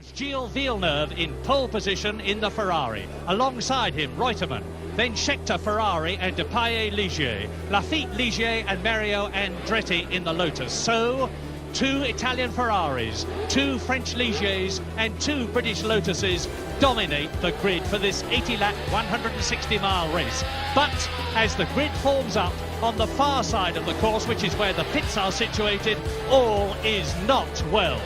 Gilles Villeneuve in pole position in the Ferrari. Alongside him, Reutemann. Then Scheckter, Ferrari, and Ligier. Lafitte, Ligier, and Mario Andretti in the Lotus. So, 2 Italian Ferraris, 2 French Ligiers, and 2 British Lotuses dominate the grid for this 80-lap, 160-mile race. But as the grid forms up on the far side of the course, which is where the pits are situated, all is not well.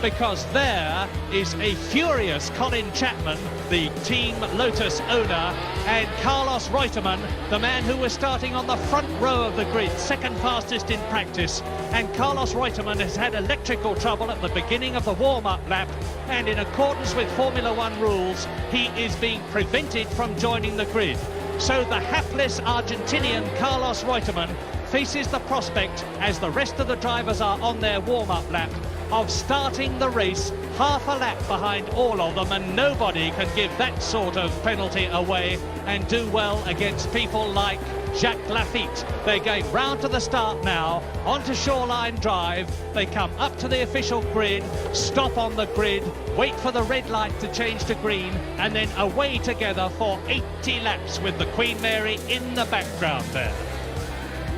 Because there is a furious Colin Chapman, the Team Lotus owner, and Carlos Reutemann, the man who was starting on the front row of the grid, second fastest in practice. And Carlos Reutemann has had electrical trouble at the beginning of the warm-up lap, and in accordance with Formula One rules, he is being prevented from joining the grid. So the hapless Argentinian Carlos Reutemann faces the prospect, as the rest of the drivers are on their warm-up lap, of starting the race half a lap behind all of them, and nobody can give that sort of penalty away and do well against people like Jacques Lafitte. They're going round to the start now, onto Shoreline Drive. They come up to the official grid, stop on the grid, wait for the red light to change to green, and then away together for 80 laps with the Queen Mary in the background there.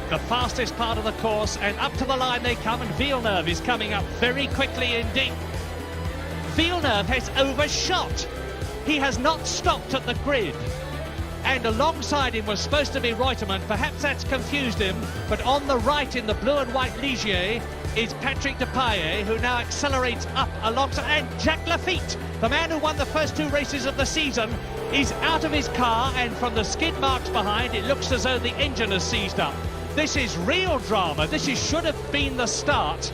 The fastest part of the course, and up to the line they come, and Villeneuve is coming up very quickly indeed. Villeneuve has overshot. He has not stopped at the grid. And alongside him was supposed to be Reutemann. Perhaps that's confused him, but on the right in the blue and white Ligier is Patrick Depailler, who now accelerates up alongside, and Jacques Lafitte, the man who won the first 2 races of the season, is out of his car, and from the skid marks behind, it looks as though the engine has seized up. This is real drama. This should have been the start.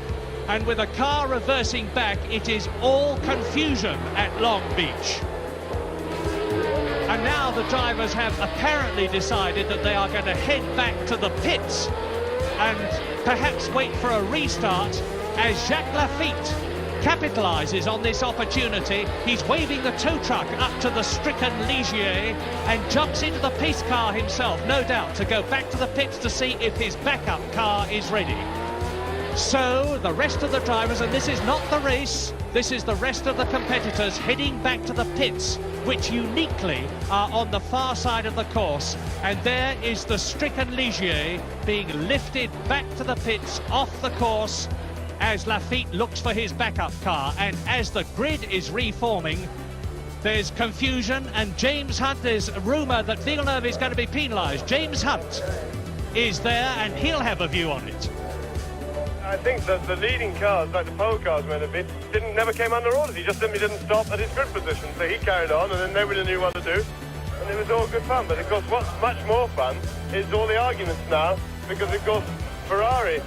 And with a car reversing back, it is all confusion at Long Beach. And now the drivers have apparently decided that they are going to head back to the pits and perhaps wait for a restart, as Jacques Lafitte capitalises on this opportunity. He's waving the tow truck up to the stricken Ligier and jumps into the pace car himself, no doubt, to go back to the pits to see if his backup car is ready. So the rest of the drivers, and this is not the race, this is the rest of the competitors heading back to the pits, which uniquely are on the far side of the course. And there is the stricken Ligier being lifted back to the pits off the course as Lafitte looks for his backup car. And as the grid is reforming, there's confusion, and James Hunt, there's a rumour that Villeneuve is going to be penalised. James Hunt is there, and he'll have a view on it. I think that the leading cars, like the pole cars went a bit, never came under orders. He just simply didn't stop at his grid position, so he carried on, and then nobody knew what to do. And it was all good fun. But of course, what's much more fun is all the arguments now, because of course Ferrari,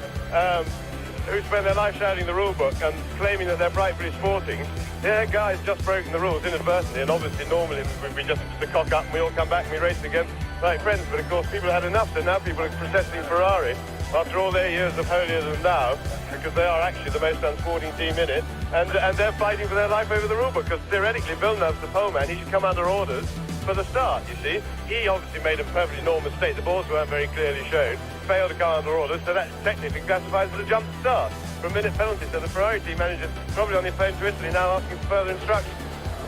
who spend their life shouting the rule book and claiming that they're bright British sporting, their guy's just broken the rules inadvertently, and obviously normally we just the cock up and we all come back and we race again like friends. But of course people had enough, so now people are protesting Ferrari after all their years of holier than thou, because they are actually the most unsporting team in it, and they're fighting for their life over the rule book, because theoretically Villeneuve's the pole man, he should come under orders for the start, you see. He obviously made a perfectly normal mistake. The boards weren't very clearly shown, failed to come under orders, so that technically classifies as a jump start for a minute penalty. So the Ferrari team manager probably on the phone to Italy now asking for further instructions.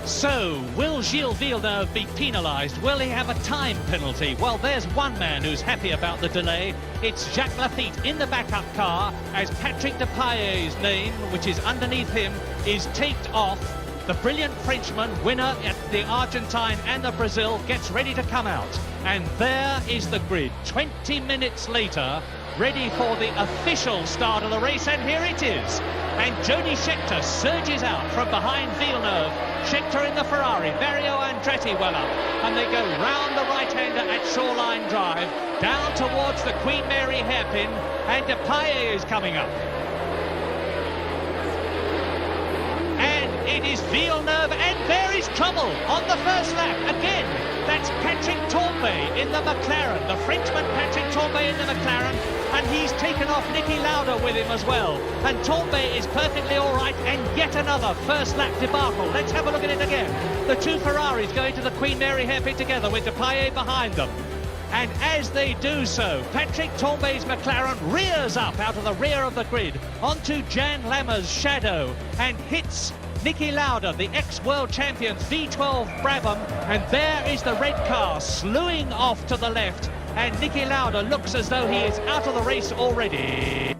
So, will Gilles Villeneuve be penalised? Will he have a time penalty? Well, there's one man who's happy about the delay. It's Jacques Lafitte in the backup car, as Patrick Depailler's name, which is underneath him, is taped off. The brilliant Frenchman, winner at the Argentine and the Brazil, gets ready to come out. And there is the grid, 20 minutes later, ready for the official start of the race, and here it is. And Jody Scheckter surges out from behind Villeneuve. Scheckter in the Ferrari, Mario Andretti well up, and they go round the right-hander at Shoreline Drive, down towards the Queen Mary hairpin, and Depailler is coming up. It is Villeneuve, and there is trouble on the first lap. Again, that's Patrick Tambay in the McLaren, the Frenchman Patrick Tambay in the McLaren, and he's taken off Niki Lauda with him as well. And Tambay is perfectly all right, and yet another first lap debacle. Let's have a look at it again. The 2 Ferraris going to the Queen Mary hairpin together with Depailler behind them. And as they do so, Patrick Tambay's McLaren rears up out of the rear of the grid onto Jan Lammer's shadow and hits Niki Lauda, the ex-world champions V12 Brabham, and there is the red car slewing off to the left, and Niki Lauda looks as though he is out of the race already.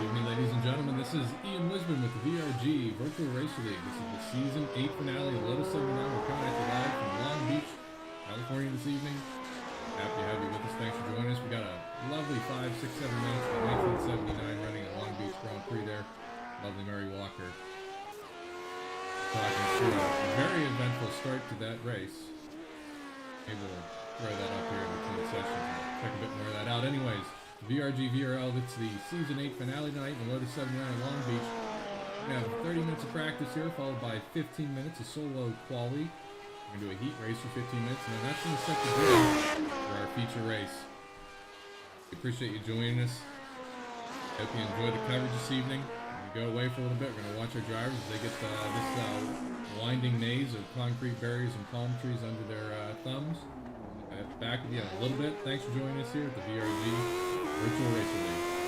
Good evening, ladies and gentlemen. This is Ian Wisman with the VRG Virtual Racer League. This is the Season 8 finale of Lotus 79. We're coming at you live from Long Beach, California this evening. Happy to have you with us. Thanks for joining us. We got a lovely 5, 6, 7 minutes from 1979 running at Long Beach Grand Prix there. Lovely Mary Walker. Talking through a very eventful start to that race. Maybe we'll throw that up here in between sessions and check a bit more of that out. Anyways, VRG VRL, it's the Season 8 finale tonight in Lotus 79 at Long Beach. We have 30 minutes of practice here, followed by 15 minutes of solo quali. We're going to do a heat race for 15 minutes, and then that's going to set the grid for our feature race. We appreciate you joining us. Hope you enjoy the coverage this evening. When we go away for a little bit, we're going to watch our drivers as they get this winding maze of concrete barriers and palm trees under their thumbs. Back with you in a little bit. Thanks for joining us here at the VRG Virtual Racer League.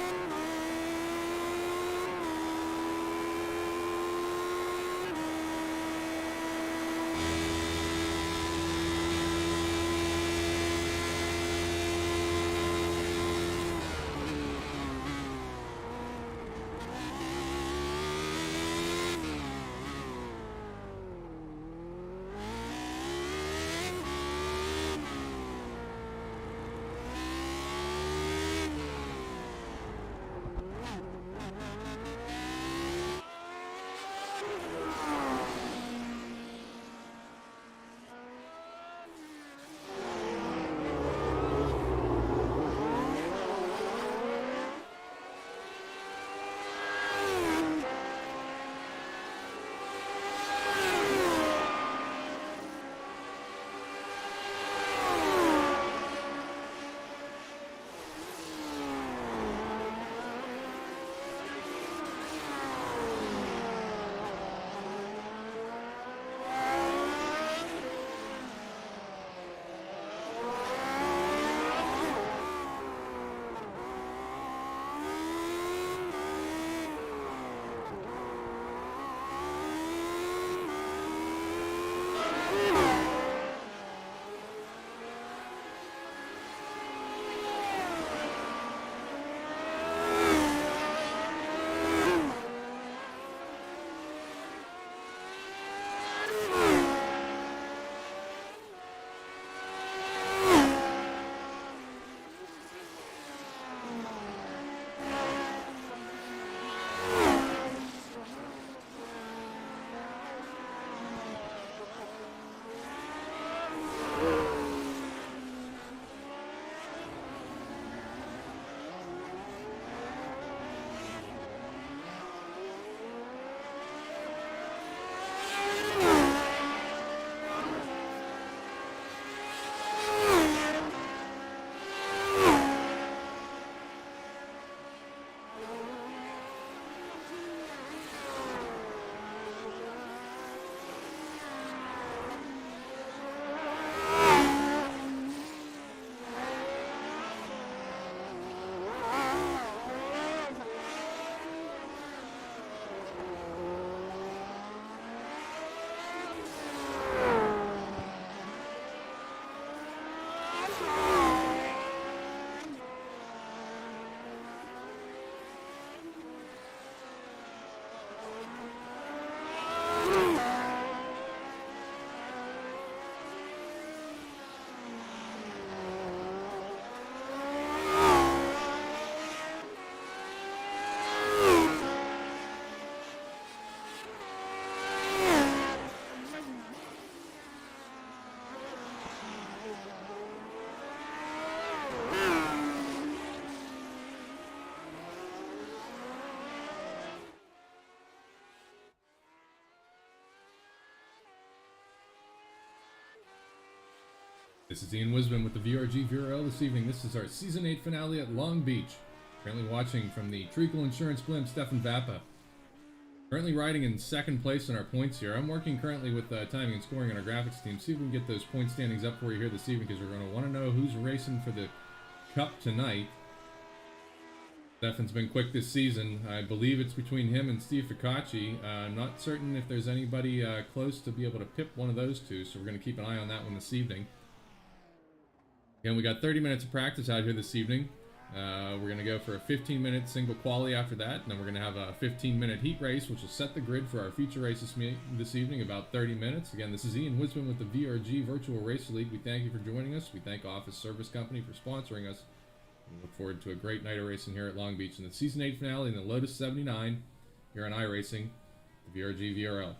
This is Ian Wisman with the VRG VRL this evening. This is our Season 8 finale at Long Beach. Currently watching from the Treacle Insurance Blimp, Stefan Vappa. Currently riding in second place in our points here. I'm working currently with timing and scoring on our graphics team. See if we can get those point standings up for you here this evening, because we're going to want to know who's racing for the Cup tonight. Stefan's been quick this season. I believe it's between him and Steve Ficacci. I'm not certain if there's anybody close to be able to pip one of those two, so we're going to keep an eye on that one this evening. Again, we got 30 minutes of practice out here this evening. We're going to go for a 15-minute single quali after that, and then we're going to have a 15-minute heat race, which will set the grid for our feature races this evening, about 30 minutes. Again, this is Ian Wisman with the VRG Virtual Race League. We thank you for joining us. We thank Office Service Company for sponsoring us. We look forward to a great night of racing here at Long Beach in the Season 8 finale in the Lotus 79 here on iRacing, the VRG VRL.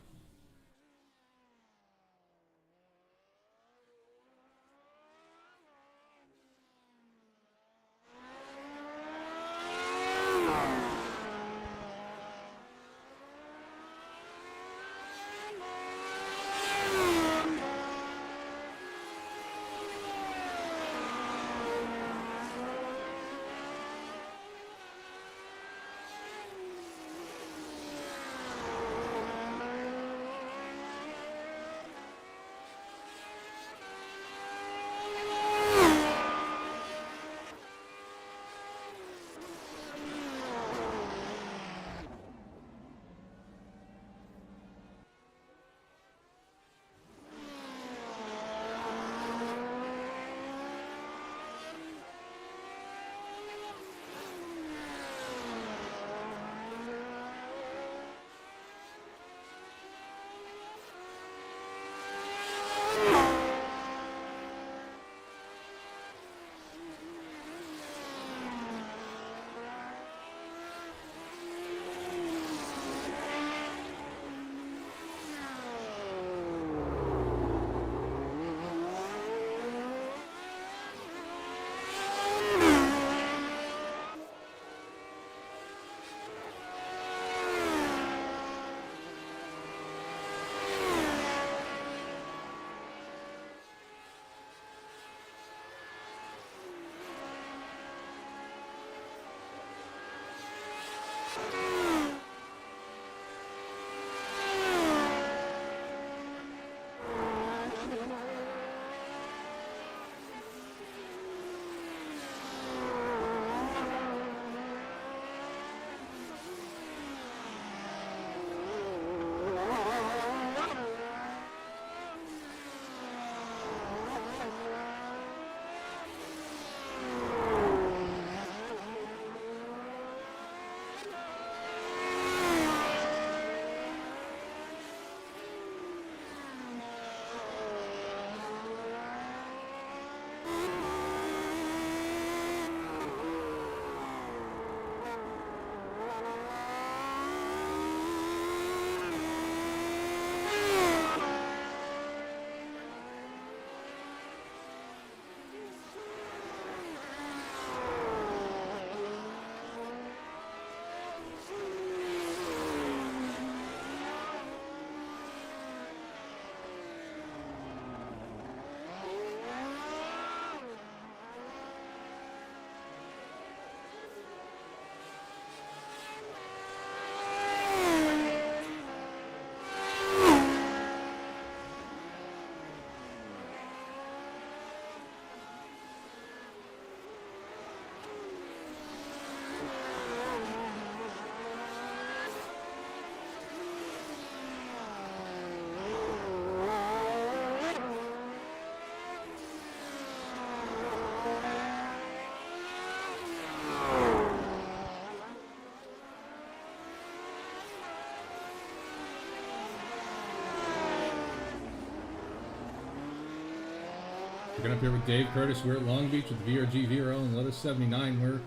Looking up here with Dave Curtis. We're at Long Beach with the VRG VRL and Lotus 79. We're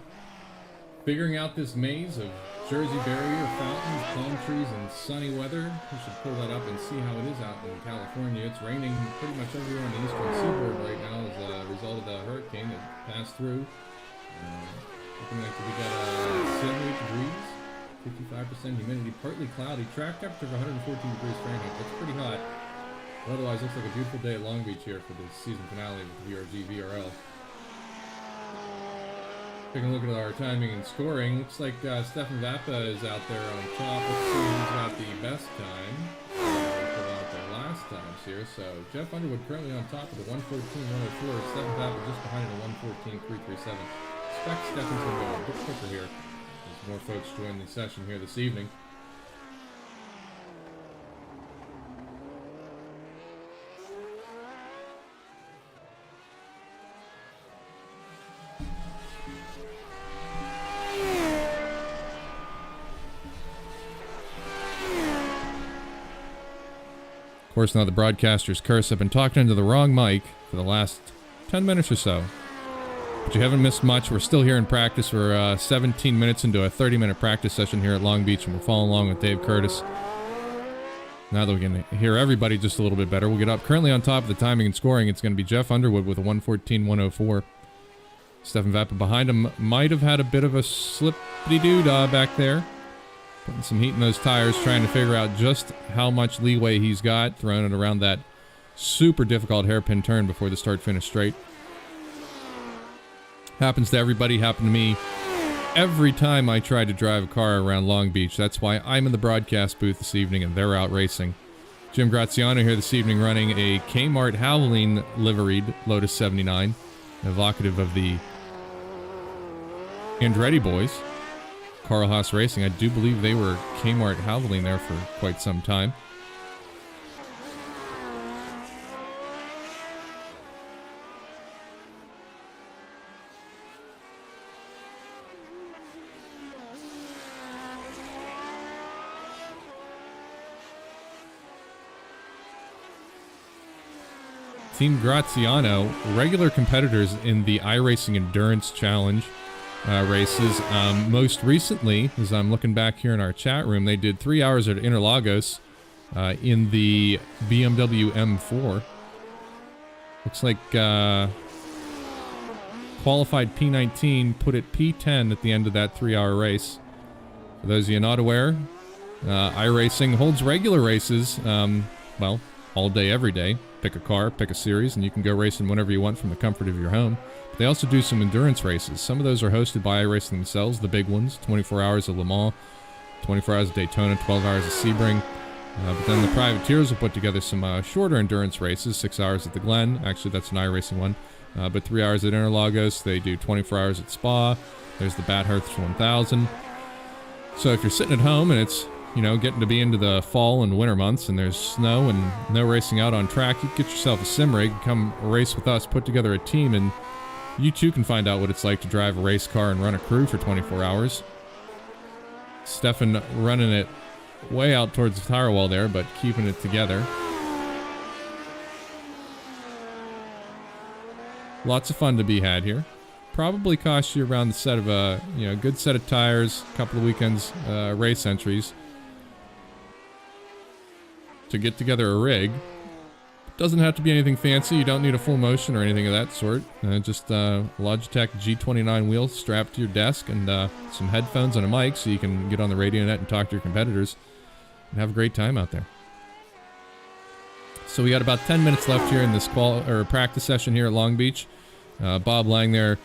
figuring out this maze of Jersey barrier, fountains, palm trees, and sunny weather. We should pull that up and see how it is out in California. It's raining pretty much everywhere on the eastern seaboard right now as a result of the hurricane that passed through. Looking like we got 78 degrees, 55% humidity, partly cloudy, track temperature of 114 degrees Fahrenheit. That's pretty hot. Otherwise, looks like a beautiful day at Long Beach here for the season finale with the VRG VRL. Taking a look at our timing and scoring, looks like Stefan Vappa is out there on top. Let's see who's got the best time. Pull out their last times here. So Jeff Underwood currently on top of the 114.104. Stefan Vappa just behind the 114.337. Expect Stefan's going to go a bit quicker here as more folks join the session here this evening. Of course, now the broadcaster's curse. I've been talking into the wrong mic for the last 10 minutes or so. But you haven't missed much. We're still here in practice. We're 17 minutes into a 30-minute practice session here at Long Beach, and we're following along with Dave Curtis. Now that we can hear everybody just a little bit better, we'll get up. Currently on top of the timing and scoring, it's going to be Jeff Underwood with a 114.104. Stefan Vappa behind him might have had a bit of a slippity-doo-dah back there. Putting some heat in those tires, trying to figure out just how much leeway he's got, throwing it around that super difficult hairpin turn before the start-finish straight. Happens to everybody, happened to me every time I try to drive a car around Long Beach. That's why I'm in the broadcast booth this evening and they're out racing. Jim Graziano here this evening running a Kmart Howling liveried Lotus 79, evocative of the Andretti boys. Carl Haas Racing. I do believe they were Kmart Howling there for quite some time. Team Graziano, regular competitors in the iRacing Endurance Challenge races. Most recently, as I'm looking back here in our chat room, they did 3 hours at Interlagos in the BMW M4. Looks like qualified P19, put it P10 at the end of that 3-hour race. For those of you not aware, iRacing holds regular races, well, all day, every day. Pick a car, pick a series, and you can go racing whenever you want from the comfort of your home. But they also do some endurance races. Some of those are hosted by iRacing themselves, the big ones, 24 hours of Le Mans, 24 hours of Daytona, 12 hours of Sebring. But then the privateers will put together some shorter endurance races, 6 hours at the Glen. Actually, that's an iRacing one. But 3 hours at Interlagos. They do 24 hours at Spa. There's the Bathurst 1000. So if you're sitting at home and it's, you know, getting to be into the fall and winter months and there's snow and no racing out on track, you get yourself a sim rig, come race with us, put together a team, and you too can find out what it's like to drive a race car and run a crew for 24 hours. Stefan running it way out towards the tire wall there, but keeping it together. Lots of fun to be had here. Probably cost you around the set of a good set of tires, a couple of weekends race entries to get together a rig. Doesn't have to be anything fancy. You don't need a full motion or anything of that sort. Just Logitech G29 wheels strapped to your desk and some headphones and a mic so you can get on the radio net and talk to your competitors and have a great time out there. So we got about 10 minutes left here in this practice session here at Long Beach. Bob Lang there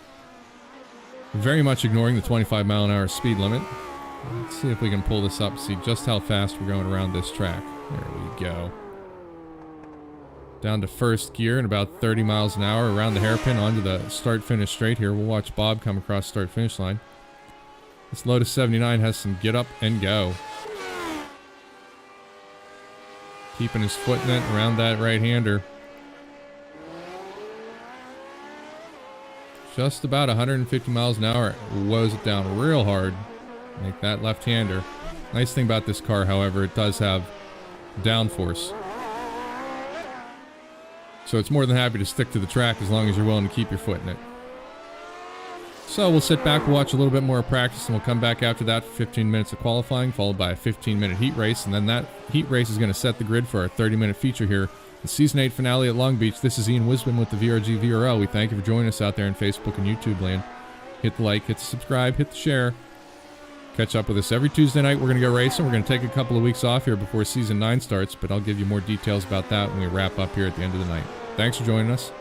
very much ignoring the 25-mile-an-hour speed limit. Let's see if we can pull this up, see just how fast we're going around this track. There we go. Down to first gear and about 30 miles an hour around the hairpin onto the start-finish straight here. We'll watch Bob come across start-finish line. This Lotus 79 has some get up and go. Keeping his foot in it around that right-hander. Just about 150 miles an hour. Woes it down real hard. Like that left-hander. Nice thing about this car, however, it does have downforce. So it's more than happy to stick to the track as long as you're willing to keep your foot in it. So we'll sit back, we'll watch a little bit more practice, and we'll come back after that for 15 minutes of qualifying, followed by a 15-minute heat race. And then that heat race is going to set the grid for our 30-minute feature here, the Season 8 finale at Long Beach. This is Ian Wisman with the VRG VRL. We thank you for joining us out there in Facebook and YouTube land. Hit the like, hit the subscribe, hit the share. Catch up with us every Tuesday night. We're going to go racing. We're going to take a couple of weeks off here before Season 9 starts, but I'll give you more details about that when we wrap up here at the end of the night. Thanks for joining us.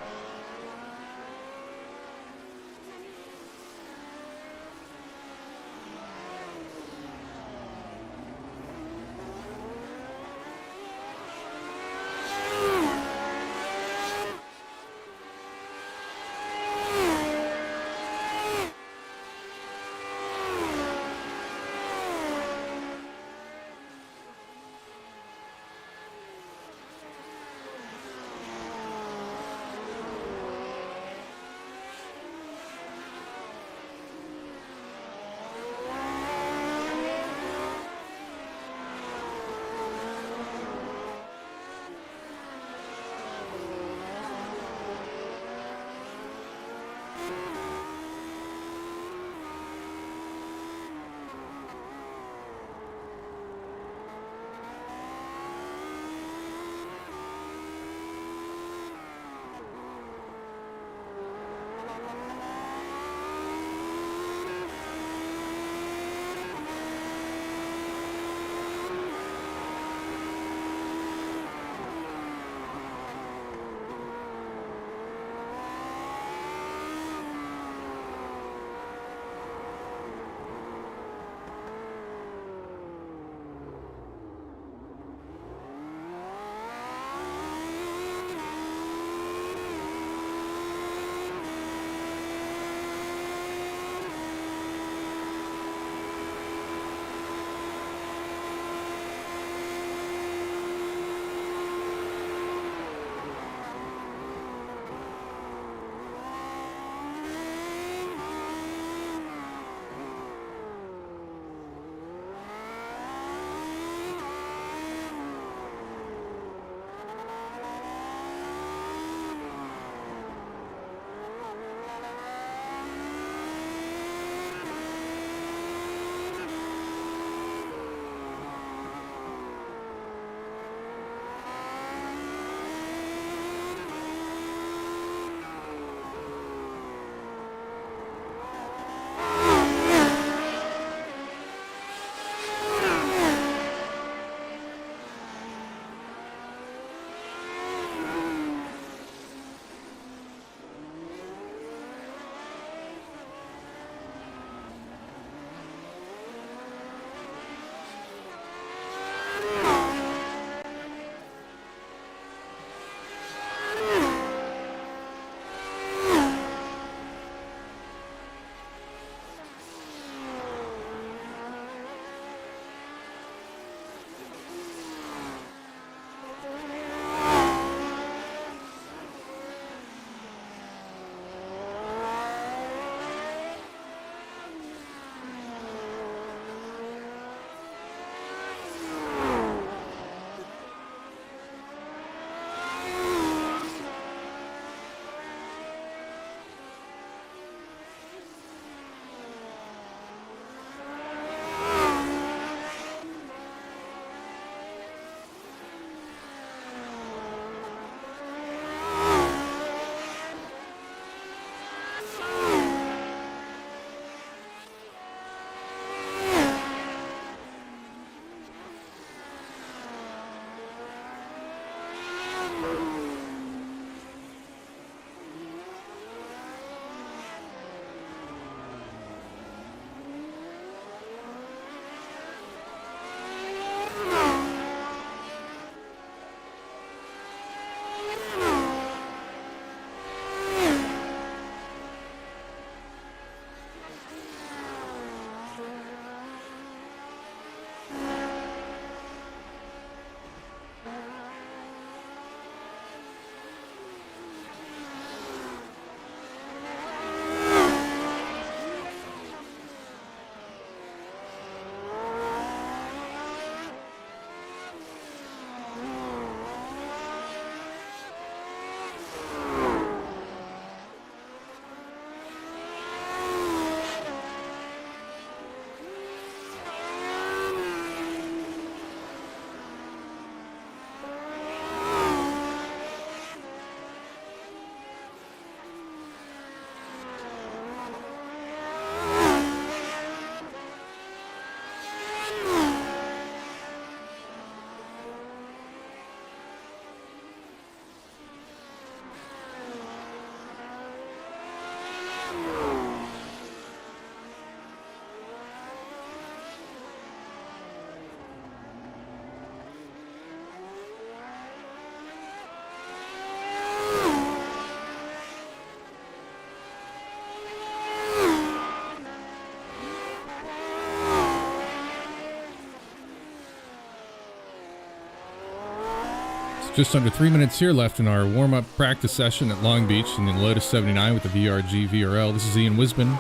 Just under 3 minutes here left in our warm-up practice session at Long Beach in the Lotus 79 with the VRG VRL. This is Ian Wisman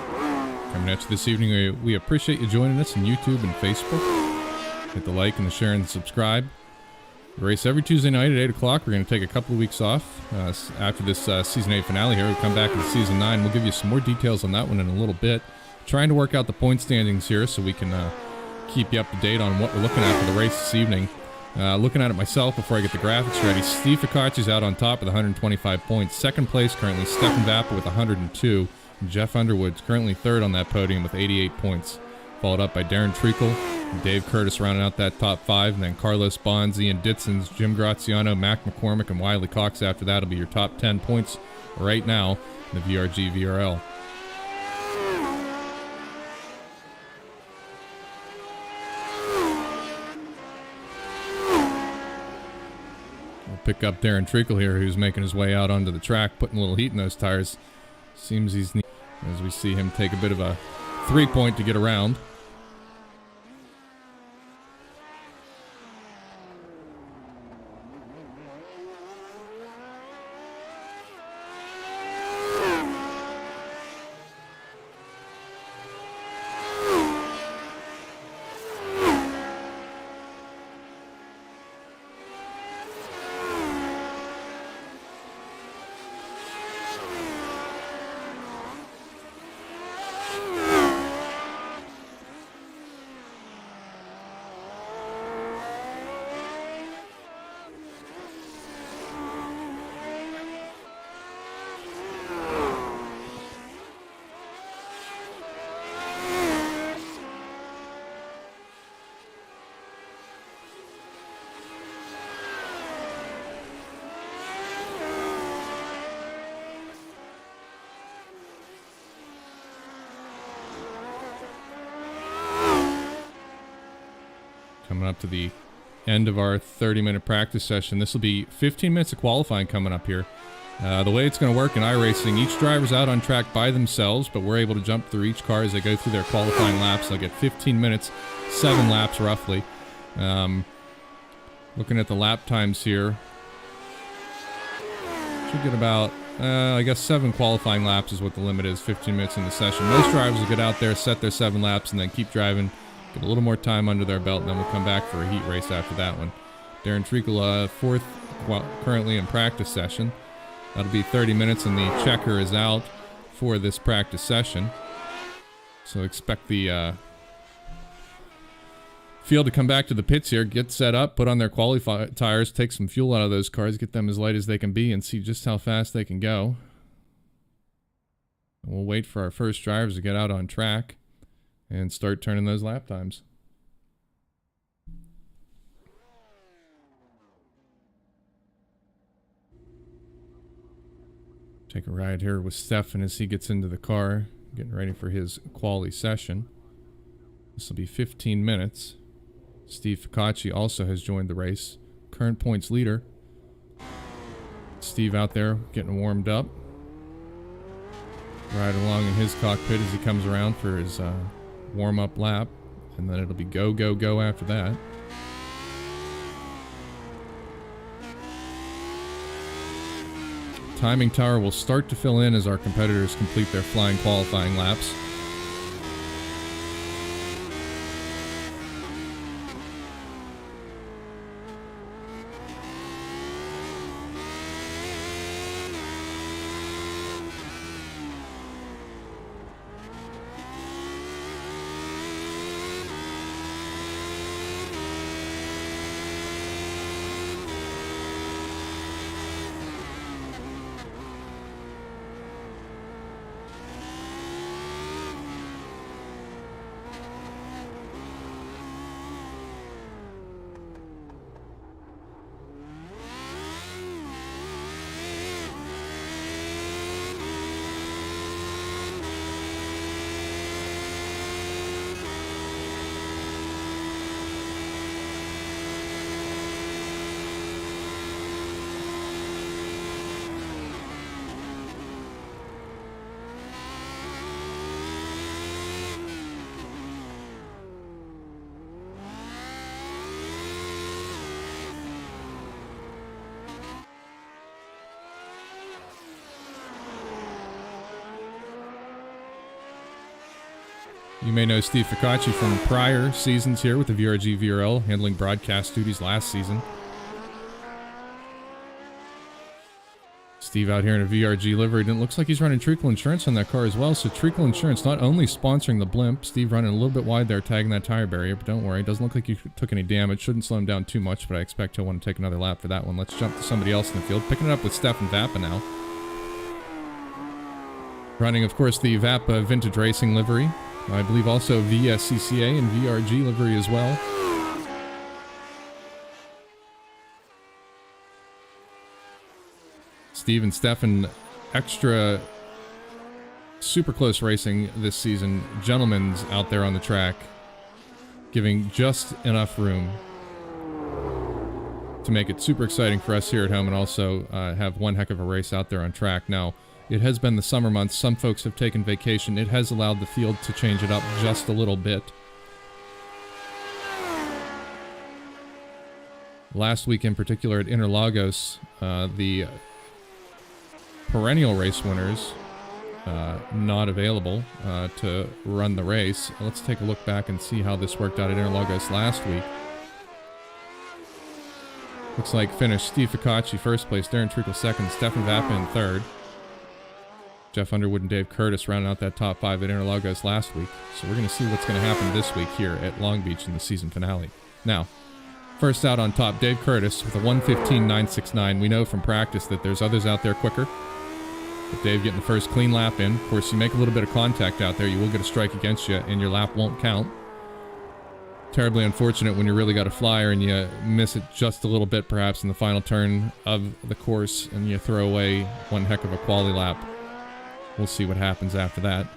coming at you this evening. We appreciate you joining us on YouTube and Facebook. Hit the like and the share and the subscribe. We race every Tuesday night at 8 o'clock. We're going to take a couple of weeks off after this Season 8 finale here. We'll come back to Season 9. We'll give you some more details on that one in a little bit. Trying to work out the point standings here so we can keep you up to date on what we're looking at for the race this evening. Looking at it myself before I get the graphics ready. Steve Ficacci's out on top with 125 points. Second place currently Stefan Vappa with 102. Jeff Underwood's currently third on that podium with 88 points. Followed up by Darren Treacle, Dave Curtis rounding out that top five, and then Carlos Bonds, Ian Ditsons, Jim Graziano, Mac McCormick, and Wiley Cox after that will be your top 10 points right now in the VRG VRL. We'll pick up Darren Treacle here, who's making his way out onto the track, putting a little heat in those tires. Seems he's neat as we see him take a bit of a 3-point to get around. Coming up to the end of our 30-minute practice session. This will be 15 minutes of qualifying coming up here. The way it's going to work in iRacing, each driver's out on track by themselves, but we're able to jump through each car as they go through their qualifying laps. They'll get 15 minutes, 7 laps roughly. Looking at the lap times here, should get about, I guess 7 qualifying laps is what the limit is, 15 minutes in the session. Most drivers will get out there, set their 7 laps, and then keep driving. Get a little more time under their belt, and then we'll come back for a heat race after that one. Darren Treacle, fourth, currently in practice session. That'll be 30 minutes, and the checker is out for this practice session. So expect the field to come back to the pits here, get set up, put on their qualify tires, take some fuel out of those cars, get them as light as they can be, and see just how fast they can go. And we'll wait for our first drivers to get out on track and start turning those lap times. Take a ride here with Stefan as he gets into the car, getting ready for his quali session. This will be 15 minutes. Steve Ficacci also has joined the race. Current points leader. Steve out there getting warmed up. Ride along in his cockpit as he comes around for his warm-up lap, and then it'll be go, go, go after that. Timing tower will start to fill in as our competitors complete their flying qualifying laps. You may know Steve Ficacci from prior seasons here with the VRG VRL, handling broadcast duties last season. Steve out here in a VRG livery, and it looks like he's running Treacle Insurance on that car as well. So Treacle Insurance not only sponsoring the blimp, Steve running a little bit wide there, tagging that tire barrier, but don't worry, it doesn't look like he took any damage. Shouldn't slow him down too much, but I expect he'll want to take another lap for that one. Let's jump to somebody else in the field, picking it up with Stefan Vappa now. Running, of course, the Vappa Vintage Racing livery. I believe also VSCCA and VRG livery as well. Steve and Stefan, extra super close racing this season. Gentlemen's out there on the track, giving just enough room to make it super exciting for us here at home, and also have one heck of a race out there on track. Now, it has been the summer months. Some folks have taken vacation. It has allowed the field to change it up just a little bit. Last week in particular at Interlagos, the perennial race winners not available to run the race. Let's take a look back and see how this worked out at Interlagos last week. Looks like finished Steve Ficacci first place, Darren Treacle second, Stefan Vappa in third. Jeff Underwood and Dave Curtis rounding out that top five at Interlagos last week. So we're going to see what's going to happen this week here at Long Beach in the season finale. Now, first out on top, Dave Curtis with a 1:15.969. We know from practice that there's others out there quicker. But Dave getting the first clean lap in. Of course, you make a little bit of contact out there, you will get a strike against you, and your lap won't count. Terribly unfortunate when you really got a flyer and you miss it just a little bit, perhaps in the final turn of the course, and you throw away one heck of a quality lap. We'll see what happens after that.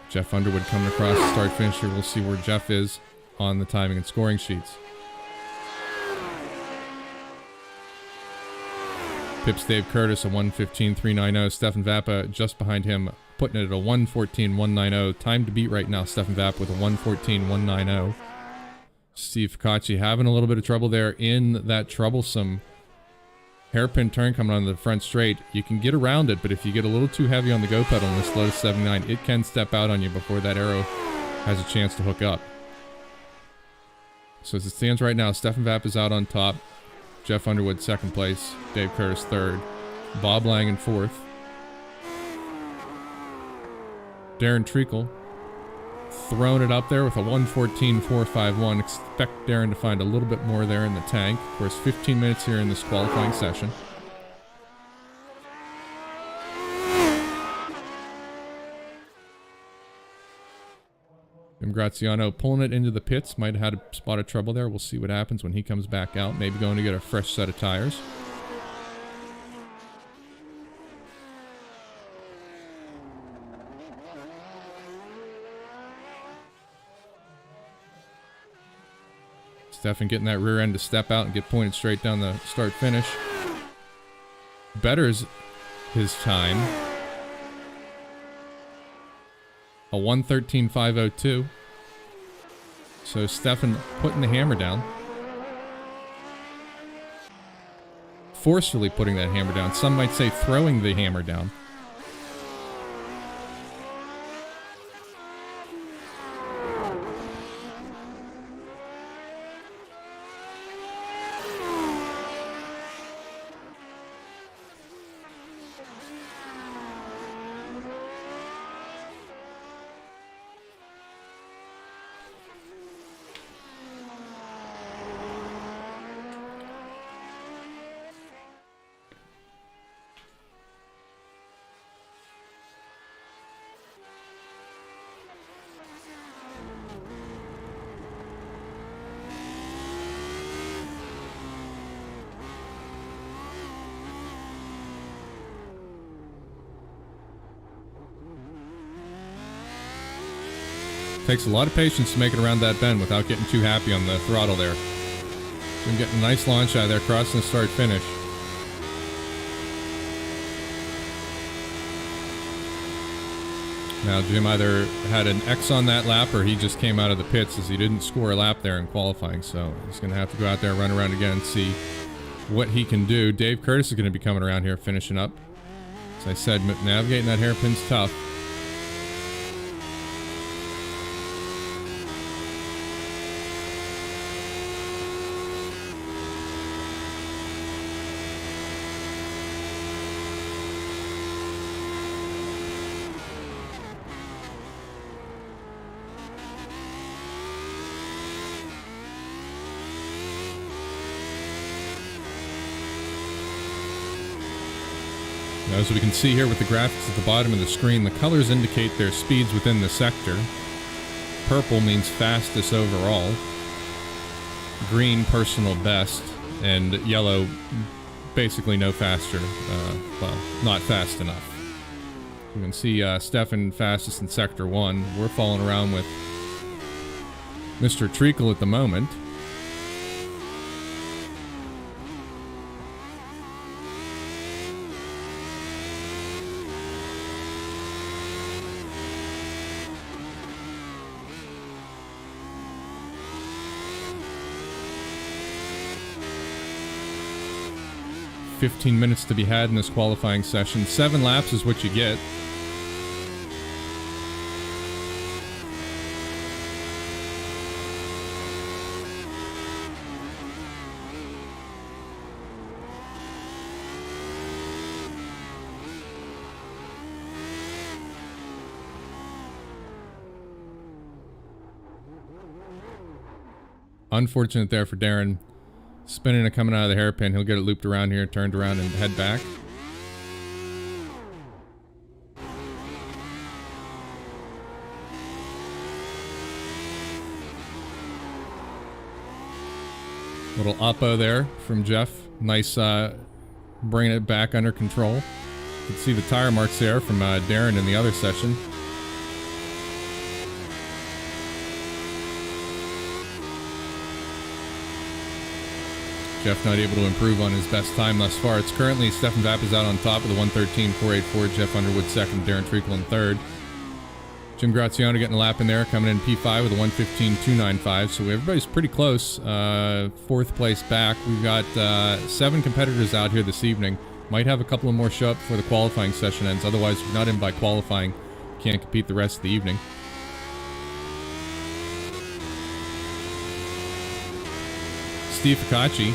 Jeff Underwood coming across the start finish here. We'll see where Jeff is on the timing and scoring sheets. Pips Dave Curtis a 1:15.390. Stefan Vappa just behind him, putting it at a 1:14.190. Time to beat right now, Stefan Vappa with a 1:14.190. Steve Ficacci having a little bit of trouble there in that troublesome hairpin turn coming on the front straight. You can get around it, but if you get a little too heavy on the go pedal in this Lotus 79, it can step out on you before that arrow has a chance to hook up. So as it stands right now, Stefan Vappa is out on top. Jeff Underwood second place. Dave Curtis third. Bob Lang in fourth. Darren Treacle throwing it up there with a 1:14.451. Expect Darren to find a little bit more there in the tank. Of course, 15 minutes here in this qualifying session. Jim Graziano pulling it into the pits. Might have had a spot of trouble there. We'll see what happens when he comes back out. Maybe going to get a fresh set of tires. Stefan getting that rear end to step out and get pointed straight down the start finish. Betters his time. A 1:13.502. So Stefan putting the hammer down. Forcefully putting that hammer down. Some might say throwing the hammer down. Takes a lot of patience to make it around that bend without getting too happy on the throttle there. Been getting a nice launch out of there, crossing the start finish. Now Jim either had an X on that lap or he just came out of the pits as he didn't score a lap there in qualifying. So he's going to have to go out there and run around again and see what he can do. Dave Curtis is going to be coming around here finishing up. As I said, navigating that hairpin's tough. As we can see here with the graphics at the bottom of the screen, the colors indicate their speeds within the sector. Purple means fastest overall. Green, personal best. And yellow, basically no faster. Well, not fast enough. You can see Stefan fastest in Sector 1. We're falling around with Mr. Treacle at the moment. "15 minutes to be had in this qualifying session. 7 laps is what you get. Unfortunate there for Darren. Spinning it coming out of the hairpin. He'll get it looped around here, turned around, and head back. Little oppo there from Jeff. Nice bringing it back under control. You can see the tire marks there from Darren in the other session. Jeff not able to improve on his best time thus far. It's currently Stefan Vapp is out on top with a 1:13.484. Jeff Underwood second, Darren Treacle in third. Jim Graziano getting a lap in there, coming in P5 with a 1:15.295. So everybody's pretty close. Fourth place back. We've got 7 competitors out here this evening. Might have a couple of more show up before the qualifying session ends. Otherwise, if you're not in by qualifying, can't compete the rest of the evening. Steve Ficacci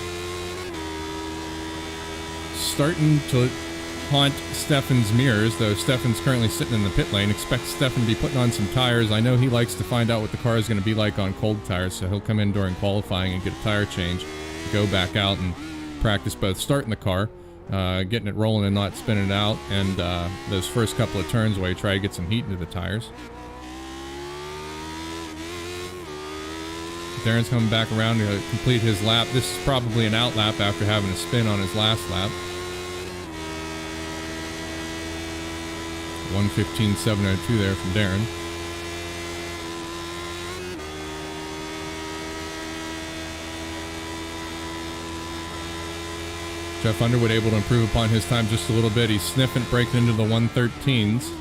starting to haunt Stefan's mirrors, though Stefan's currently sitting in the pit lane. Expect Stefan to be putting on some tires. I know he likes to find out what the car is going to be like on cold tires, so he'll come in during qualifying and get a tire change, go back out and practice both starting the car, getting it rolling and not spinning it out, and those first couple of turns while you try to get some heat into the tires. Darren's coming back around to complete his lap. This is probably an out lap after having a spin on his last lap. 1:15.702 there from Darren. Jeff Underwood able to improve upon his time just a little bit. He's sniffing, breaking into the 1:13s.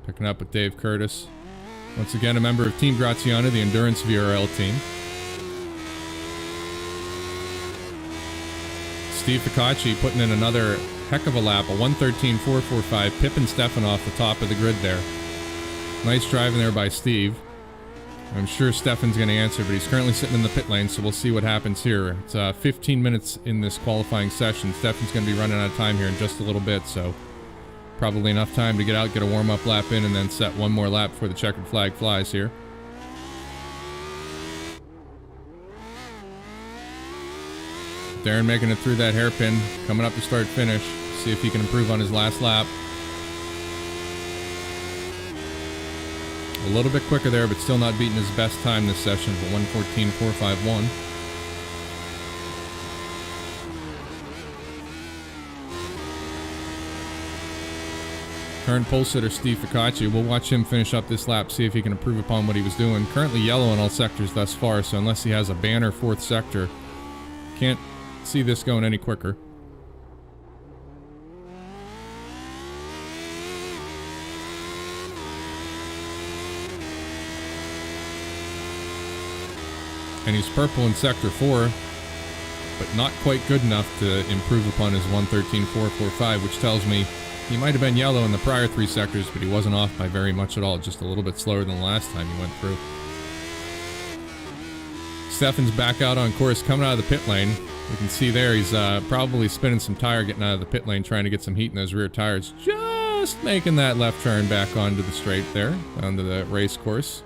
Picking up with Dave Curtis. Once again, a member of Team Graziano, the Endurance VRL team. Steve Ficacci putting in another heck of a lap, a 1:13.445, pipping Stefan off the top of the grid there. Nice driving there by Steve. I'm sure Stefan's going to answer, but he's currently sitting in the pit lane, so we'll see what happens here. It's 15 minutes in this qualifying session. Stefan's going to be running out of time here in just a little bit, so probably enough time to get out, get a warm-up lap in, and then set one more lap before the checkered flag flies here. Darren making it through that hairpin, coming up to start-finish. See if he can improve on his last lap. A little bit quicker there, but still not beating his best time this session of a 1:14.451. Current pole sitter Steve Ficacci. We'll watch him finish up this lap, see if he can improve upon what he was doing. Currently yellow in all sectors thus far, so unless he has a banner fourth sector, can't see this going any quicker. And he's purple in Sector 4, but not quite good enough to improve upon his 1:13.445, which tells me he might have been yellow in the prior 3 sectors, but he wasn't off by very much at all, just a little bit slower than the last time he went through. Stefan's back out on course, coming out of the pit lane. You can see there he's probably spinning some tire, getting out of the pit lane, trying to get some heat in those rear tires. Just making that left turn back onto the straight there, onto the race course.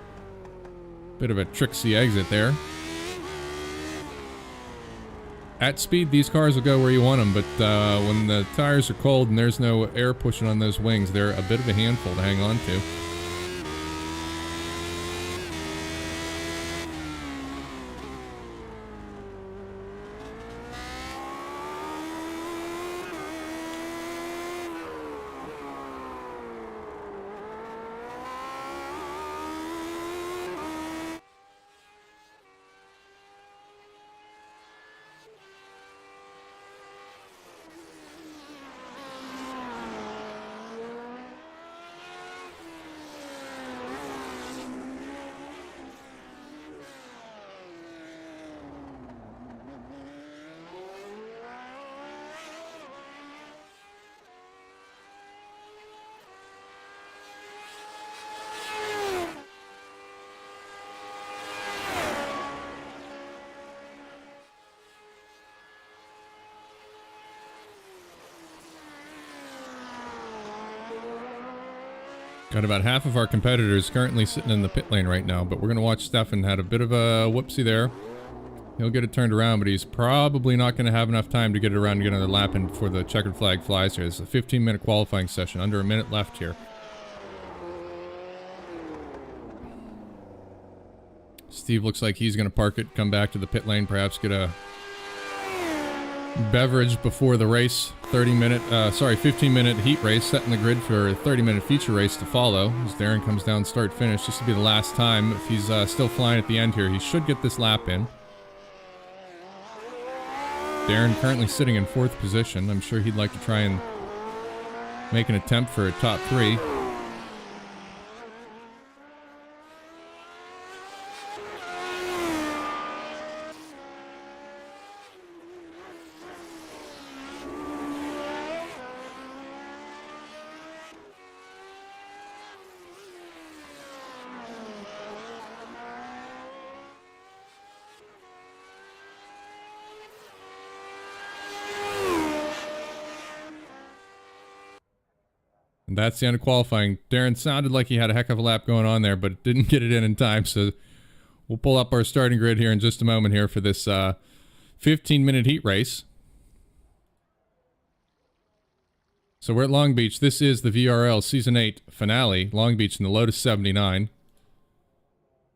Bit of a tricksy exit there. At speed, these cars will go where you want them, but when the tires are cold and there's no air pushing on those wings, they're a bit of a handful to hang on to. Got about half of our competitors currently sitting in the pit lane right now, but we're going to watch Stefan. Had a bit of a whoopsie there. He'll get it turned around, but he's probably not going to have enough time to get it around and get another lap in before the checkered flag flies here. It's a 15-minute qualifying session, under a minute left here. Steve looks like he's going to park it, come back to the pit lane, perhaps get a beverage before the race. 15-minute heat race, setting the grid for a 30-minute feature race to follow. As Darren comes down start finish, this will be the last time. If he's still flying at the end here, he should get this lap in. Darren currently sitting in 4th position. I'm sure he'd like to try and make an attempt for a top 3. And that's the end of qualifying. Darren sounded like he had a heck of a lap going on there, but didn't get it in time. So we'll pull up our starting grid here in just a moment here for this 15-minute heat race. So we're at Long Beach. This is the VRL Season 8 finale. Long Beach in the Lotus 79.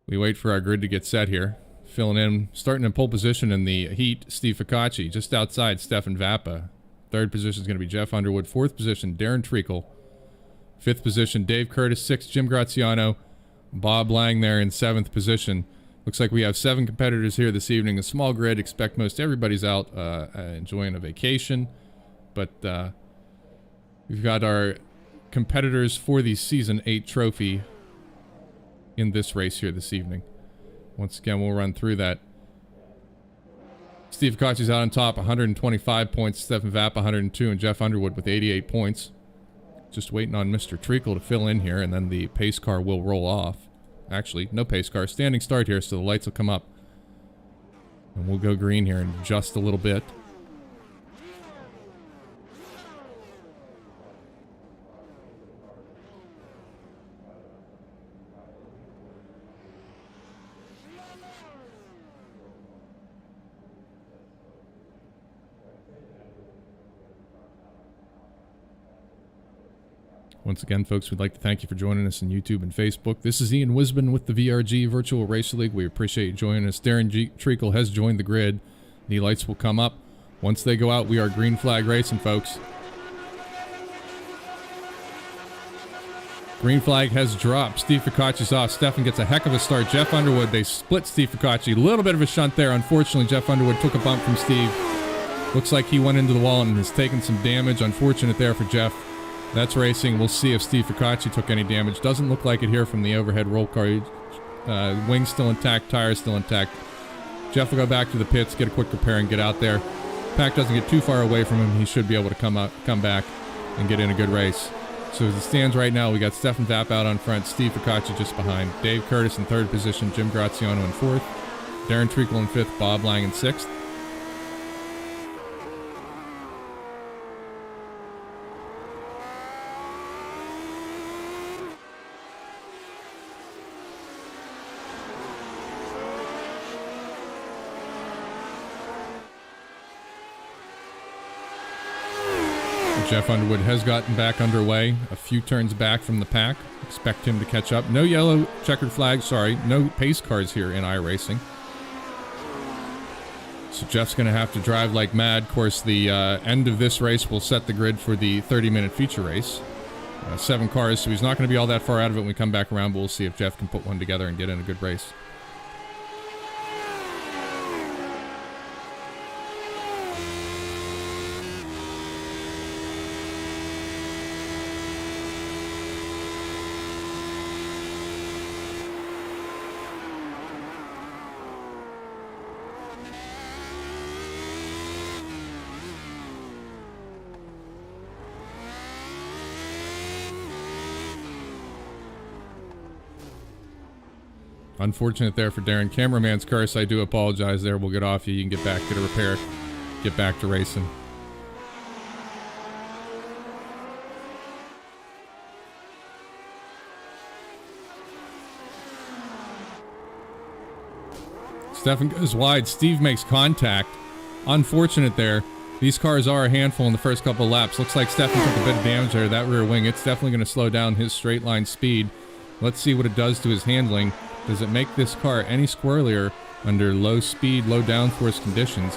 We wait for our grid to get set here. Filling in, starting in pole position in the heat, Steve Ficacci. Just outside, Stefan Vappa. 3rd position is going to be Jeff Underwood. 4th position, Darren Treacle. 5th position, Dave Curtis. 6th, Jim Graziano. Bob Lang there in 7th position. Looks like we have 7 competitors here this evening. A small grid. Expect most everybody's out enjoying a vacation. But we've got our competitors for the Season 8 trophy in this race here this evening. Once again, we'll run through that. Steve Ficacci's out on top, 125 points. Stefan Vappa, 102, and Jeff Underwood with 88 points. Just waiting on Mr. Treacle to fill in here, and then the pace car will roll off. Actually, no pace car. Standing start here, so the lights will come up. And we'll go green here in just a little bit. Once again, folks, we'd like to thank you for joining us on YouTube and Facebook. This is Ian Wisman with the VRG Virtual Racer League. We appreciate you joining us. Darren Treacle has joined the grid. The lights will come up. Once they go out, we are green flag racing, folks. Green flag has dropped. Steve Ficacci's off. Stefan gets a heck of a start. Jeff Underwood, they split Steve Ficacci. A little bit of a shunt there. Unfortunately, Jeff Underwood took a bump from Steve. Looks like he went into the wall and has taken some damage. Unfortunate there for Jeff. That's racing. We'll see if Steve Ficacci took any damage. Doesn't look like it here from the overhead roll car. Wings still intact, tires still intact. Jeff will go back to the pits, get a quick repair, and get out there. Pack doesn't get too far away from him. He should be able to come back and get in a good race. So as it stands right now, we got Stefan Vapp out on front, Steve Ficacci just behind, Dave Curtis in third position, Jim Graziano in fourth, Darren Treacle in fifth, Bob Lang in sixth. Jeff Underwood has gotten back underway, a few turns back from the pack. Expect him to catch up. No yellow checkered flag, sorry, no pace cars here in iRacing. So Jeff's going to have to drive like mad. Of course, the end of this race will set the grid for the 30-minute feature race. 7 cars, so he's not going to be all that far out of it when we come back around, but we'll see if Jeff can put one together and get in a good race. Unfortunate there for Darren. Cameraman's curse, I do apologize there. We'll get off you. You can get back, get a repair, get back to racing. Stefan goes wide. Steve makes contact. Unfortunate there. These cars are a handful in the first couple of laps. Looks like Stefan took a bit of damage there. That rear wing, it's definitely going to slow down his straight line speed. Let's see what it does to his handling. Does it make this car any squirrelier under low speed, low downforce conditions?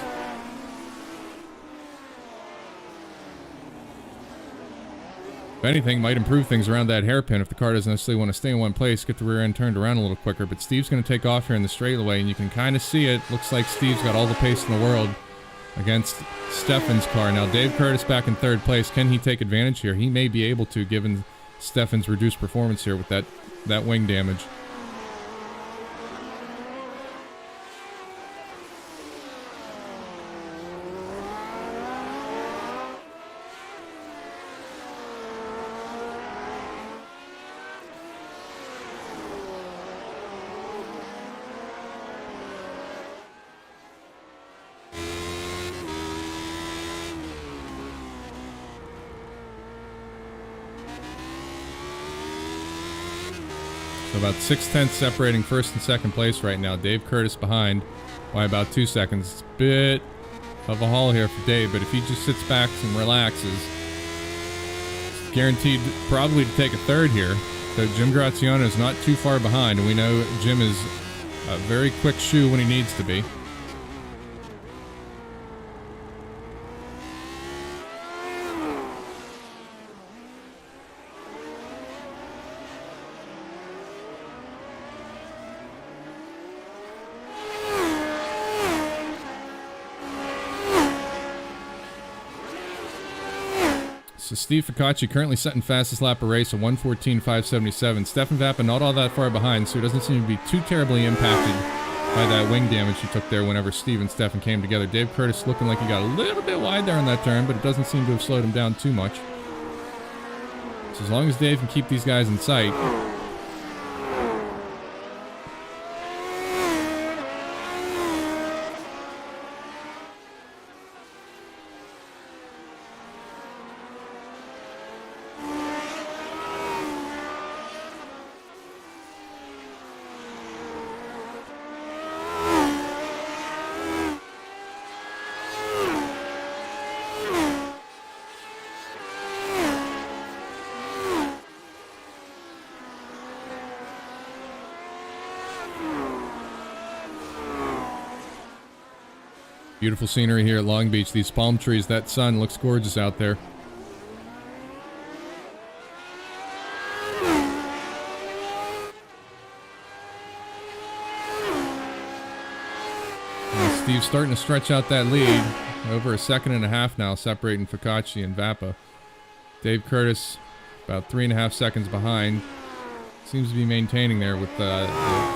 If anything, might improve things around that hairpin if the car doesn't necessarily want to stay in one place, get the rear end turned around a little quicker. But Steve's going to take off here in the straightaway, and you can kind of see it. Looks like Steve's got all the pace in the world against Stefan's car. Now, Dave Curtis back in third place. Can he take advantage here? He may be able to, given Stefan's reduced performance here with that wing damage. About 6/10 separating first and second place right now. Dave Curtis behind by about 2 seconds. It's a bit of a haul here for Dave, but if he just sits back and relaxes, it's guaranteed probably to take a third here. So Jim Graziano is not too far behind, and we know Jim is a very quick shoe when he needs to be. So Steve Ficacci currently setting fastest lap of race, a 1:14.577. Stefan Vapp not all that far behind, so he doesn't seem to be too terribly impacted by that wing damage he took there whenever Steve and Stefan came together. Dave Curtis looking like he got a little bit wide there on that turn, but it doesn't seem to have slowed him down too much. So as long as Dave can keep these guys in sight. Beautiful scenery here at Long Beach. These palm trees, that sun looks gorgeous out there. And Steve's starting to stretch out that lead. Over a second and a half now, separating Ficacci and Vappa. Dave Curtis about 3.5 seconds behind. seems to be maintaining there with the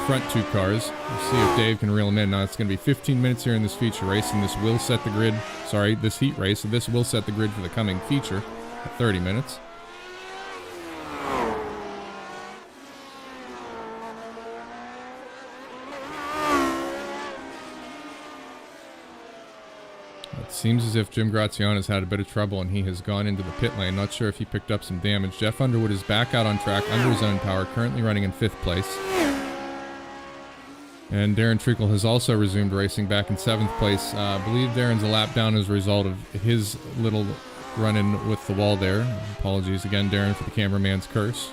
front two cars. We'll see if Dave can reel him in. Now it's going to be 15 minutes here in this feature race, and this will set the grid. Sorry, this heat race. So this will set the grid for the coming feature at 30 minutes. It seems as if Jim Graziano's had a bit of trouble and he has gone into the pit lane. Not sure if he picked up some damage. Jeff Underwood is back out on track under his own power, currently running in 5th place. And Darren Treacle has also resumed racing back in 7th place. I believe Darren's a lap down as a result of his little run-in with the wall there. Apologies again, Darren, for the cameraman's curse.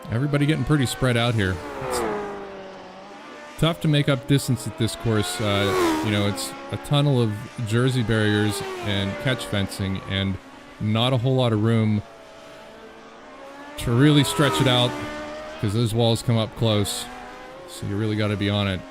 Everybody getting pretty spread out here. It's tough to make up distance at this course. You know, it's a tunnel of jersey barriers and catch fencing and not a whole lot of room to really stretch it out because those walls come up close. So you really got to be on it.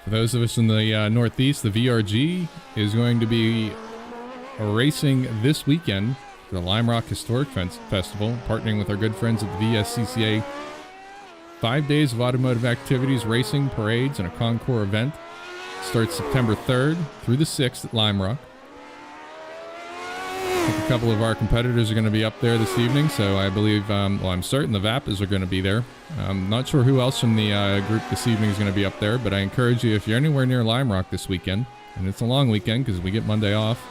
For those of us in the Northeast, the VRG is going to be racing this weekend for the Lime Rock Historic Festival, partnering with our good friends at the VSCCA. 5 days of automotive activities, racing, parades, and a concours event. Starts September 3rd through the 6th at Lime Rock. I think a couple of our competitors are going to be up there this evening, so I believe, well, I'm certain the Vappas are going to be there. I'm not sure who else from the group this evening is going to be up there, but I encourage you, if you're anywhere near Lime Rock this weekend, and it's a long weekend because we get Monday off,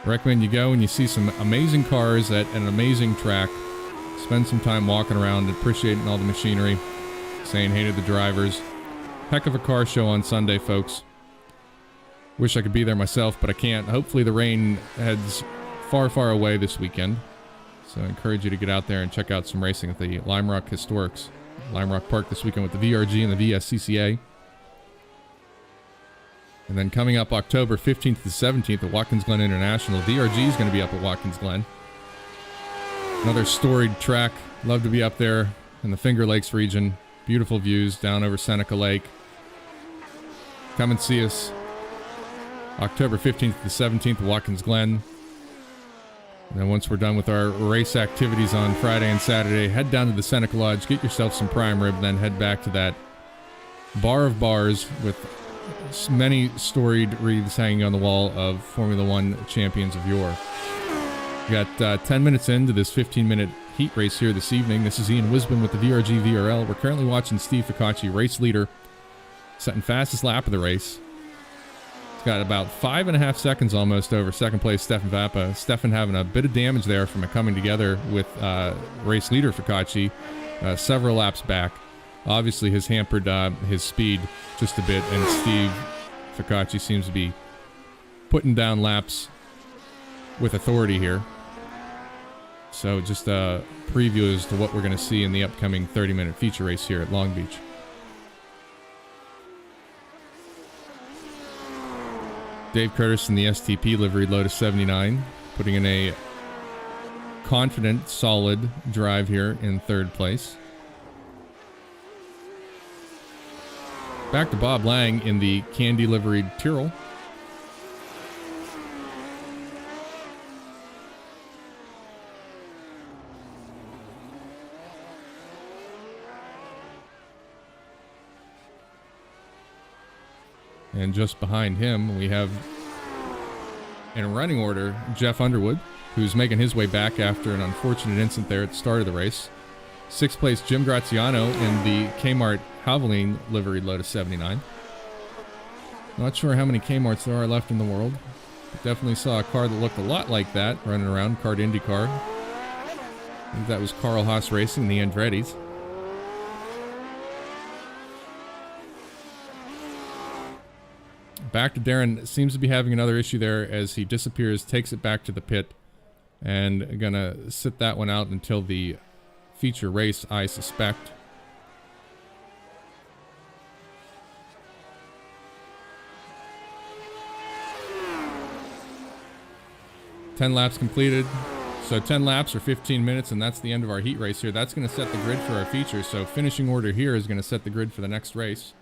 I recommend you go and you see some amazing cars at an amazing track. Spend some time walking around, appreciating all the machinery, saying hey to the drivers. Heck of a car show on Sunday, folks. Wish I could be there myself, but I can't. Hopefully the rain heads far, far away this weekend. So I encourage you to get out there and check out some racing at the Lime Rock Historics. Lime Rock Park this weekend with the VRG and the VSCCA. And then coming up October 15th to 17th at Watkins Glen International. VRG is going to be up at Watkins Glen. Another storied track. Love to be up there in the Finger Lakes region. Beautiful views down over Seneca Lake. Come and see us. October 15th to 17th at Watkins Glen. And then once we're done with our race activities on Friday and Saturday, head down to the Seneca Lodge, get yourself some prime rib, then head back to that bar of bars with many storied wreaths hanging on the wall of Formula One champions of yore. We got 10 minutes into this 15-minute heat race here this evening. This is Ian Wisbon with the VRG VRL. We're currently watching Steve Ficacci, race leader, setting fastest lap of the race. He's got about 5.5 seconds almost over second place Stefan Vappa. Stefan having a bit of damage there from it coming together with race leader Ficacci several laps back. Obviously has hampered his speed just a bit, and Steve Ficacci seems to be putting down laps with authority here. So just a preview as to what we're going to see in the upcoming 30-minute feature race here at Long Beach. Dave Curtis in the STP livery Lotus 79, putting in a confident, solid drive here in third place. Back to Bob Lang in the candy liveried Tyrrell. And just behind him, we have, in running order, Jeff Underwood, who's making his way back after an unfortunate incident there at the start of the race. Sixth place, Jim Graziano in the Kmart Havoline livery Lotus 79. Not sure how many Kmarts there are left in the world. But definitely saw a car that looked a lot like that running around, Card Indy car. I think that was Carl Haas Racing, the Andretti's. Back to Darren. Seems to be having another issue there as he disappears, takes it back to the pit, and gonna sit that one out until the feature race, I suspect. Ten laps completed. So 10 laps or 15 minutes, and that's the end of our heat race here. That's going to set the grid for our feature. So finishing order here is going to set the grid for the next race.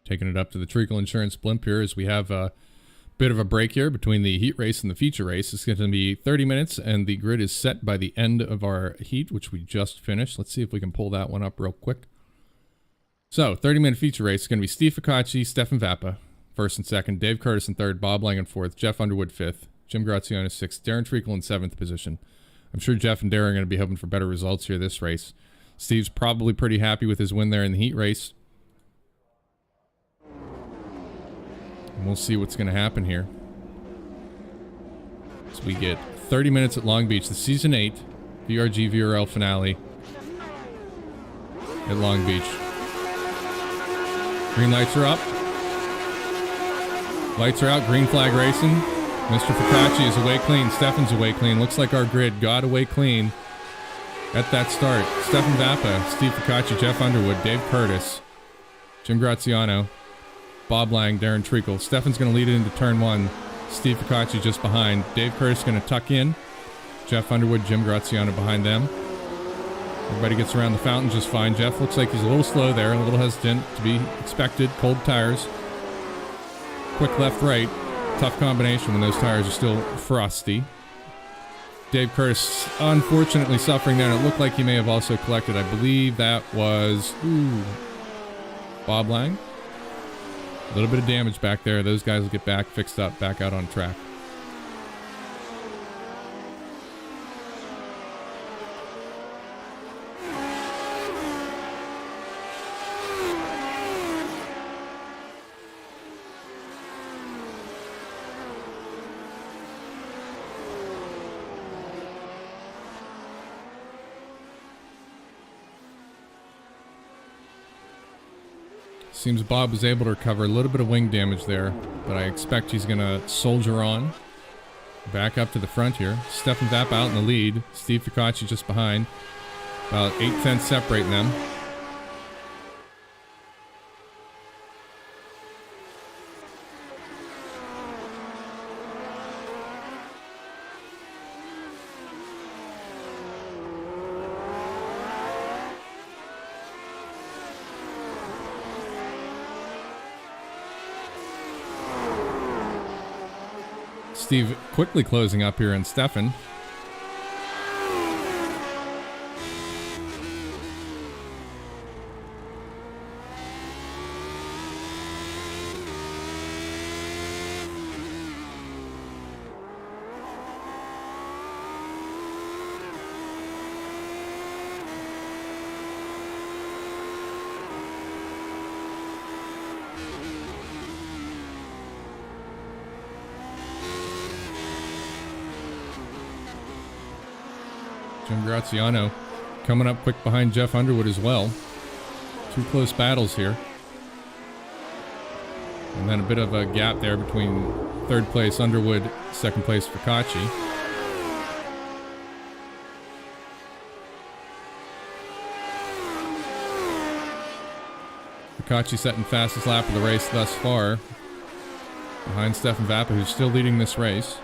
Taking it up to the Treacle Insurance blimp here as we have a bit of a break here between the heat race and the feature race. It's going to be 30 minutes, and the grid is set by the end of our heat, which we just finished. Let's see if we can pull that one up real quick. So, 30-minute feature race is going to be Steve Ficacci, Stefan Vappa, first and second, Dave Curtis in third, Bob Lang in fourth, Jeff Underwood fifth, Jim Graziano sixth, Darren Treacle in seventh position. I'm sure Jeff and Darren are going to be hoping for better results here this race. Steve's probably pretty happy with his win there in the heat race. And we'll see what's going to happen here. So we get 30 minutes at Long Beach, the Season 8 VRG VRL finale at Long Beach. Green lights are up. Lights are out. Green flag racing. Mr. Ficacci is away clean. Stefan's away clean. Looks like our grid got away clean at that start. Stefan Vappa, Steve Ficacci, Jeff Underwood, Dave Curtis, Jim Graziano, Bob Lang, Darren Treacle. Stefan's going to lead it into turn one. Steve Ficacci just behind. Dave Curtis going to tuck in. Jeff Underwood, Jim Graziano behind them. Everybody gets around the fountain just fine. Jeff looks like he's a little slow there, a little hesitant, to be expected. Cold tires. Quick left, right. Tough combination when those tires are still frosty. Dave Curtis unfortunately suffering there, and it looked like he may have also collected. I believe that was Bob Lang. A little bit of damage back there. Those guys will get back, fixed up, back out on track. Seems Bob was able to recover a little bit of wing damage there, but I expect he's going to soldier on. Back up to the front here. Stefan Vapp out in the lead. Steve Ficacci just behind. About 8/10 separating them. Steve quickly closing up here on Stefan. Jim Graziano coming up quick behind Jeff Underwood as well. Two close battles here. And then a bit of a gap there between third place Underwood, second place Ficacci. Ficacci setting fastest lap of the race thus far. Behind Stefan Vappa, who's still leading this race.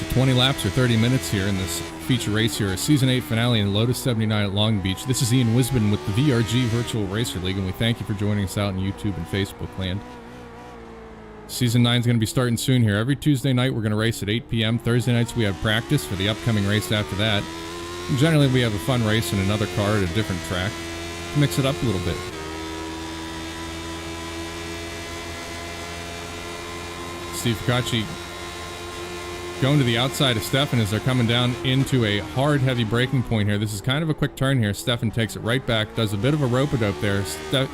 So 20 laps or 30 minutes here in this feature race here. A Season 8 finale in Lotus 79 at Long Beach. This is Ian Wisbon with the VRG Virtual Racer League, and we thank you for joining us out in YouTube and Facebook land. Season 9 is going to be starting soon here. Every Tuesday night we're going to race at 8 p.m. Thursday nights we have practice for the upcoming race after that. And generally we have a fun race in another car at a different track. Mix it up a little bit. Steve Ficacci going to the outside of Stefan as they're coming down into a hard, heavy braking point here. This is kind of a quick turn here. Stefan takes it right back, does a bit of a rope-a-dope there.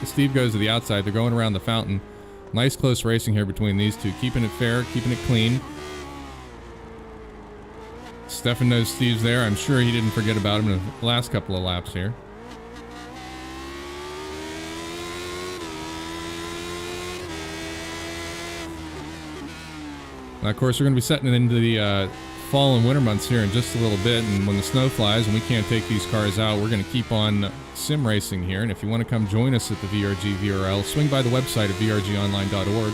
Steve goes to the outside. They're going around the fountain. Nice close racing here between these two. Keeping it fair, keeping it clean. Stefan knows Steve's there. I'm sure he didn't forget about him in the last couple of laps here. Now, of course, we're going to be setting it into the fall and winter months here in just a little bit, and when the snow flies and we can't take these cars out, we're going to keep on sim racing here. And if you want to come join us at the VRG VRL, swing by the website at vrgonline.org.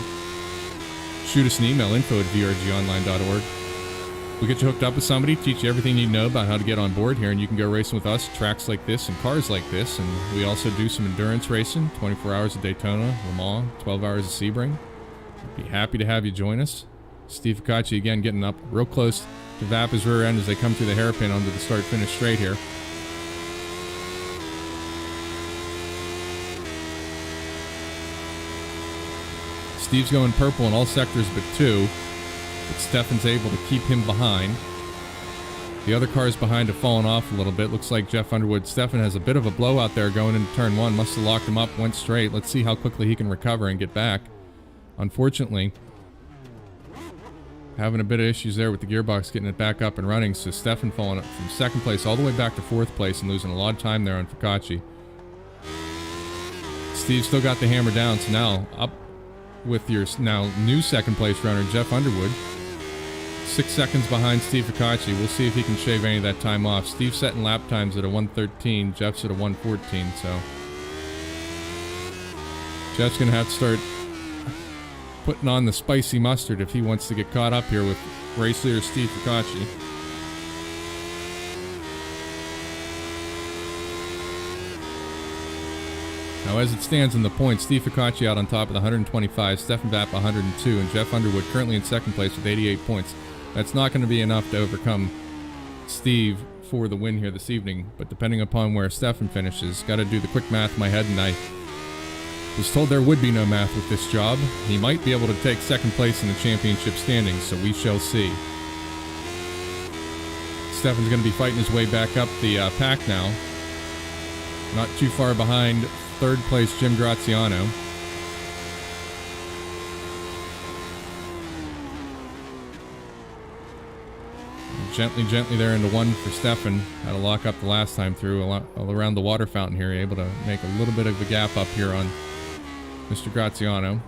Shoot us an email, info@vrgonline.org. We'll get you hooked up with somebody, teach you everything you know about how to get on board here, and you can go racing with us, tracks like this and cars like this. And we also do some endurance racing, 24 hours of Daytona, Le Mans, 12 hours of Sebring. We'd be happy to have you join us. Steve Ficacci again getting up real close to Vappa's rear end as they come through the hairpin onto the start-finish straight here. Steve's going purple in all sectors but two, but Stefan's able to keep him behind. The other cars behind have fallen off a little bit. Looks like Jeff Underwood. Stefan has a bit of a blowout there going into turn one. Must have locked him up, went straight. Let's see how quickly he can recover and get back. Unfortunately, having a bit of issues there with the gearbox getting it back up and running, so Stefan falling up from second place all the way back to fourth place and losing a lot of time there on Ficacci. Steve still got the hammer down, so now up with your now new second place runner, Jeff Underwood. 6 seconds behind Steve Ficacci. We'll see if he can shave any of that time off. Steve's setting lap times at a 1:13, Jeff's at a 1:14, so Jeff's going to have to start putting on the spicy mustard if he wants to get caught up here with race leader Steve Ficacci. Now, as it stands in the points, Steve Ficacci out on top with 125, Stefan Vapp 102, and Jeff Underwood currently in second place with 88 points. That's not going to be enough to overcome Steve for the win here this evening, but depending upon where Stefan finishes, got to do the quick math in my head, and I was told there would be no math with this job. He might be able to take second place in the championship standings, so we shall see. Stefan's going to be fighting his way back up the pack now. Not too far behind third place Jim Graziano. Gently there into one for Stefan. Had to lock up the last time through all around the water fountain here. Able to make a little bit of a gap up here on Mr. Graziano.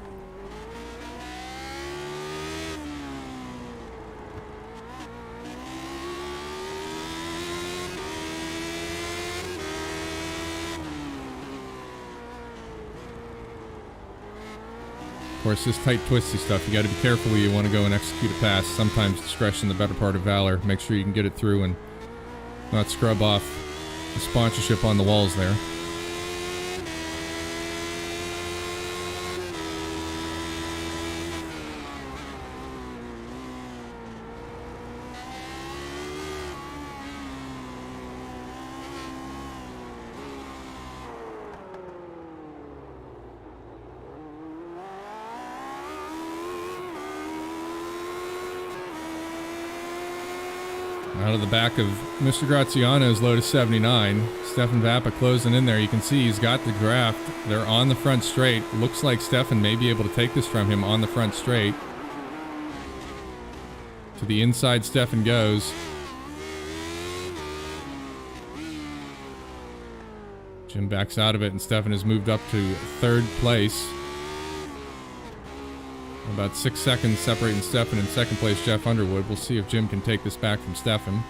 Of course, this tight, twisty stuff, you got to be careful where you want to go and execute a pass. Sometimes discretion, the better part of valor. Make sure you can get it through and not scrub off the sponsorship on the walls there. Out of the back of Mr. Graziano's Lotus 79, Stefan Vappa closing in there. You can see he's got the draft. They're on the front straight. Looks like Stefan may be able to take this from him on the front straight. To the inside, Stefan goes. Jim backs out of it, and Stefan has moved up to third place. About 6 seconds separating Stefan and second place Jeff Underwood. We'll see if Jim can take this back from Stefan.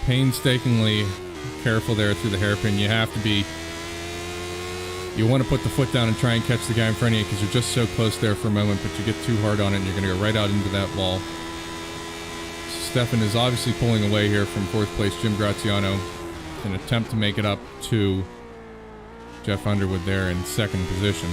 Painstakingly careful there through the hairpin. You have to be. You want to put the foot down and try and catch the guy in front of you because you're just so close there for a moment, but you get too hard on it and you're going to go right out into that wall. Stefan is obviously pulling away here from fourth place Jim Graziano in an attempt to make it up to Jeff Underwood there in second position.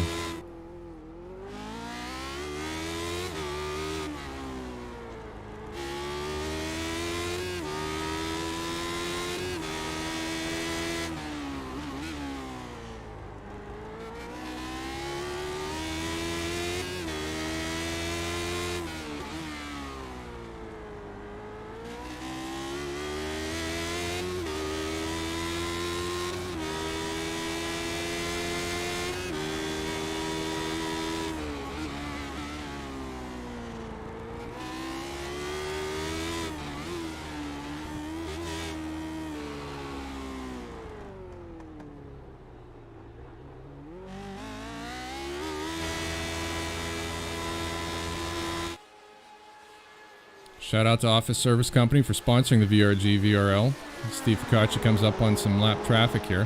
Shout out to Office Service Company for sponsoring the VRG VRL. Steve Ficacci comes up on some lap traffic here.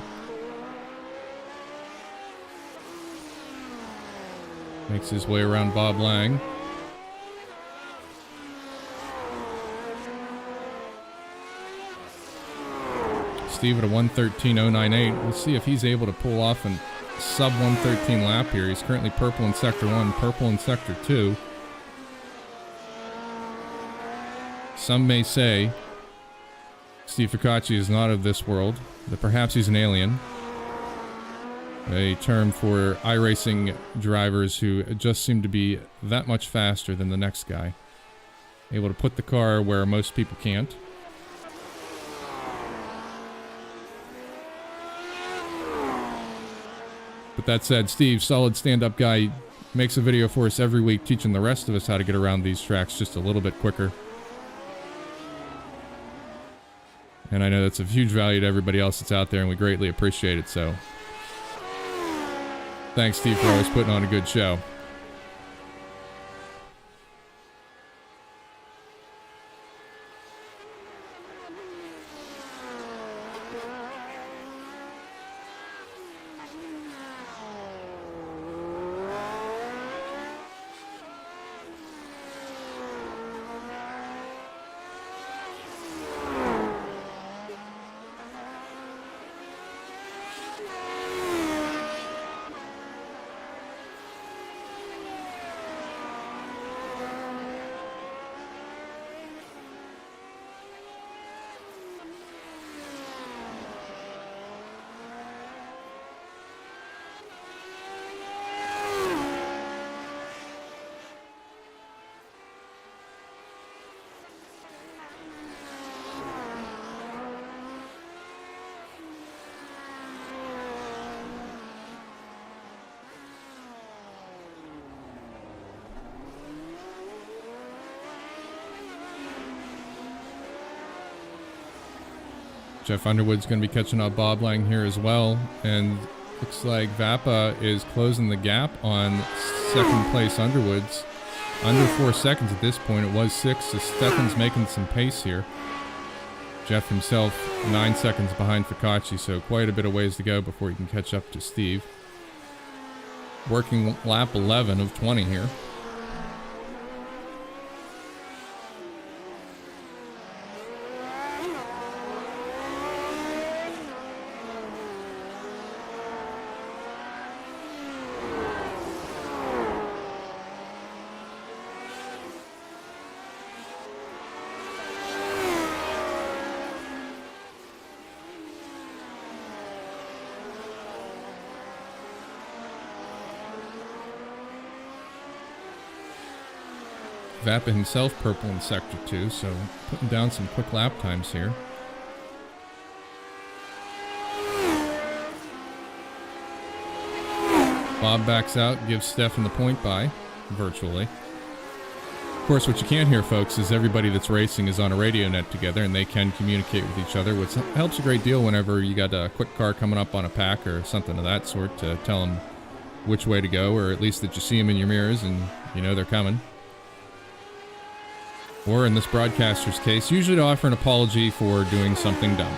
Makes his way around Bob Lang. Steve at a 1:13.098. We'll see if he's able to pull off a sub 1:13 lap here. He's currently purple in Sector 1, purple in Sector 2. Some may say Steve Ficacci is not of this world, that perhaps he's an alien. A term for iRacing drivers who just seem to be that much faster than the next guy. Able to put the car where most people can't. But that said, Steve, solid stand-up guy, makes a video for us every week teaching the rest of us how to get around these tracks just a little bit quicker. And I know that's of huge value to everybody else that's out there, and we greatly appreciate it. So Thanks, Steve, for always putting on a good show. Jeff Underwood's going to be catching up Bob Lang here as well, and looks like Vappa is closing the gap on second place Underwood's. Under 4 seconds at this point. It was 6, so Stefan's making some pace here. Jeff himself 9 seconds behind Focacci, so quite a bit of ways to go before he can catch up to Steve. Working lap 11 of 20 here. Vappa himself purple in Sector 2, so putting down some quick lap times here. Bob backs out, gives Stefan the point by, virtually. Of course, what you can't hear, folks, is everybody that's racing is on a radio net together, and they can communicate with each other, which helps a great deal whenever you got a quick car coming up on a pack or something of that sort to tell them which way to go, or at least that you see them in your mirrors and you know they're coming. Or in this broadcaster's case, usually to offer an apology for doing something dumb.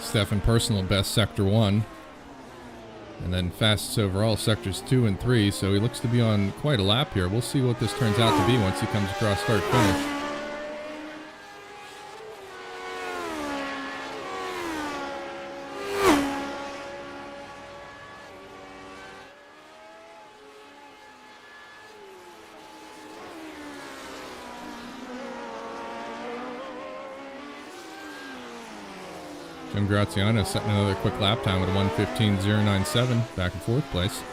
Stefan personal best Sector 1, and then fastest overall Sectors 2 and 3, so he looks to be on quite a lap here. We'll see what this turns out to be once he comes across start finish. Jim Graziano setting another quick lap time with a 1:15.097, back in 4th place.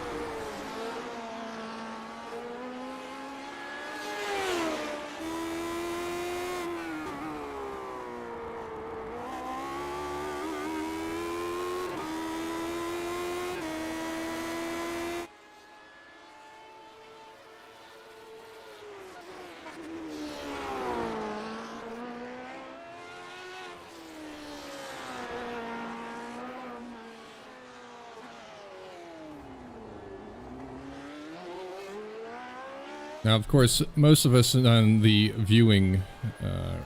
Now, of course, most of us on the viewing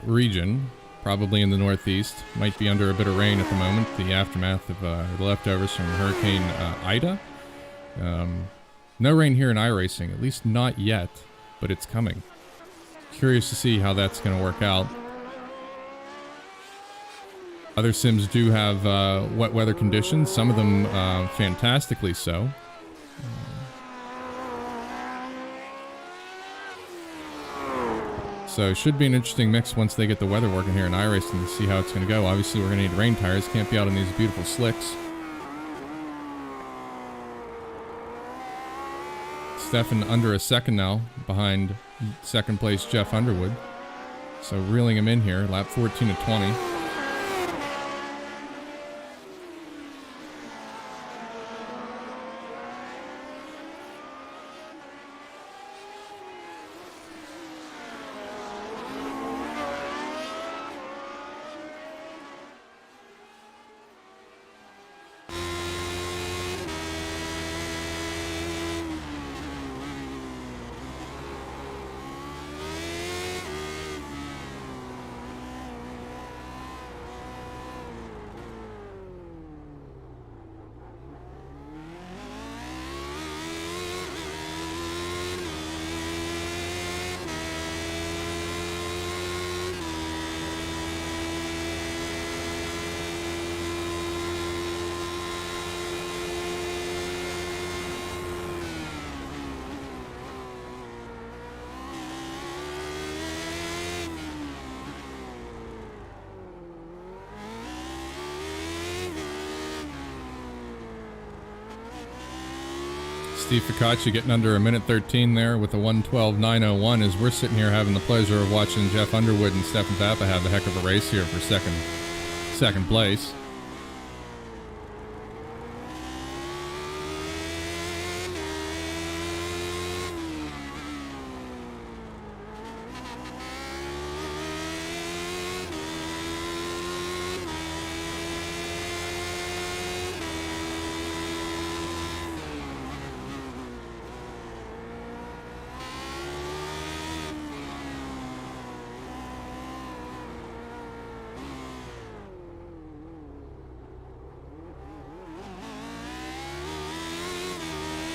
region, probably in the Northeast, might be under a bit of rain at the moment, the aftermath of the leftovers from Hurricane Ida. No rain here in iRacing, at least not yet, but it's coming. Curious to see how that's going to work out. Other sims do have wet weather conditions, some of them fantastically so. So it should be an interesting mix once they get the weather working here in iRacing to see how it's going to go. Obviously, we're going to need rain tires. Can't be out on these beautiful slicks. Stefan under a second now, behind second place Jeff Underwood. So reeling him in here, lap 14 of 20. Steve Ficacci getting under a minute 13 there with a 1:12.901 as we're sitting here having the pleasure of watching Jeff Underwood and Stefan Papa have a heck of a race here for second place.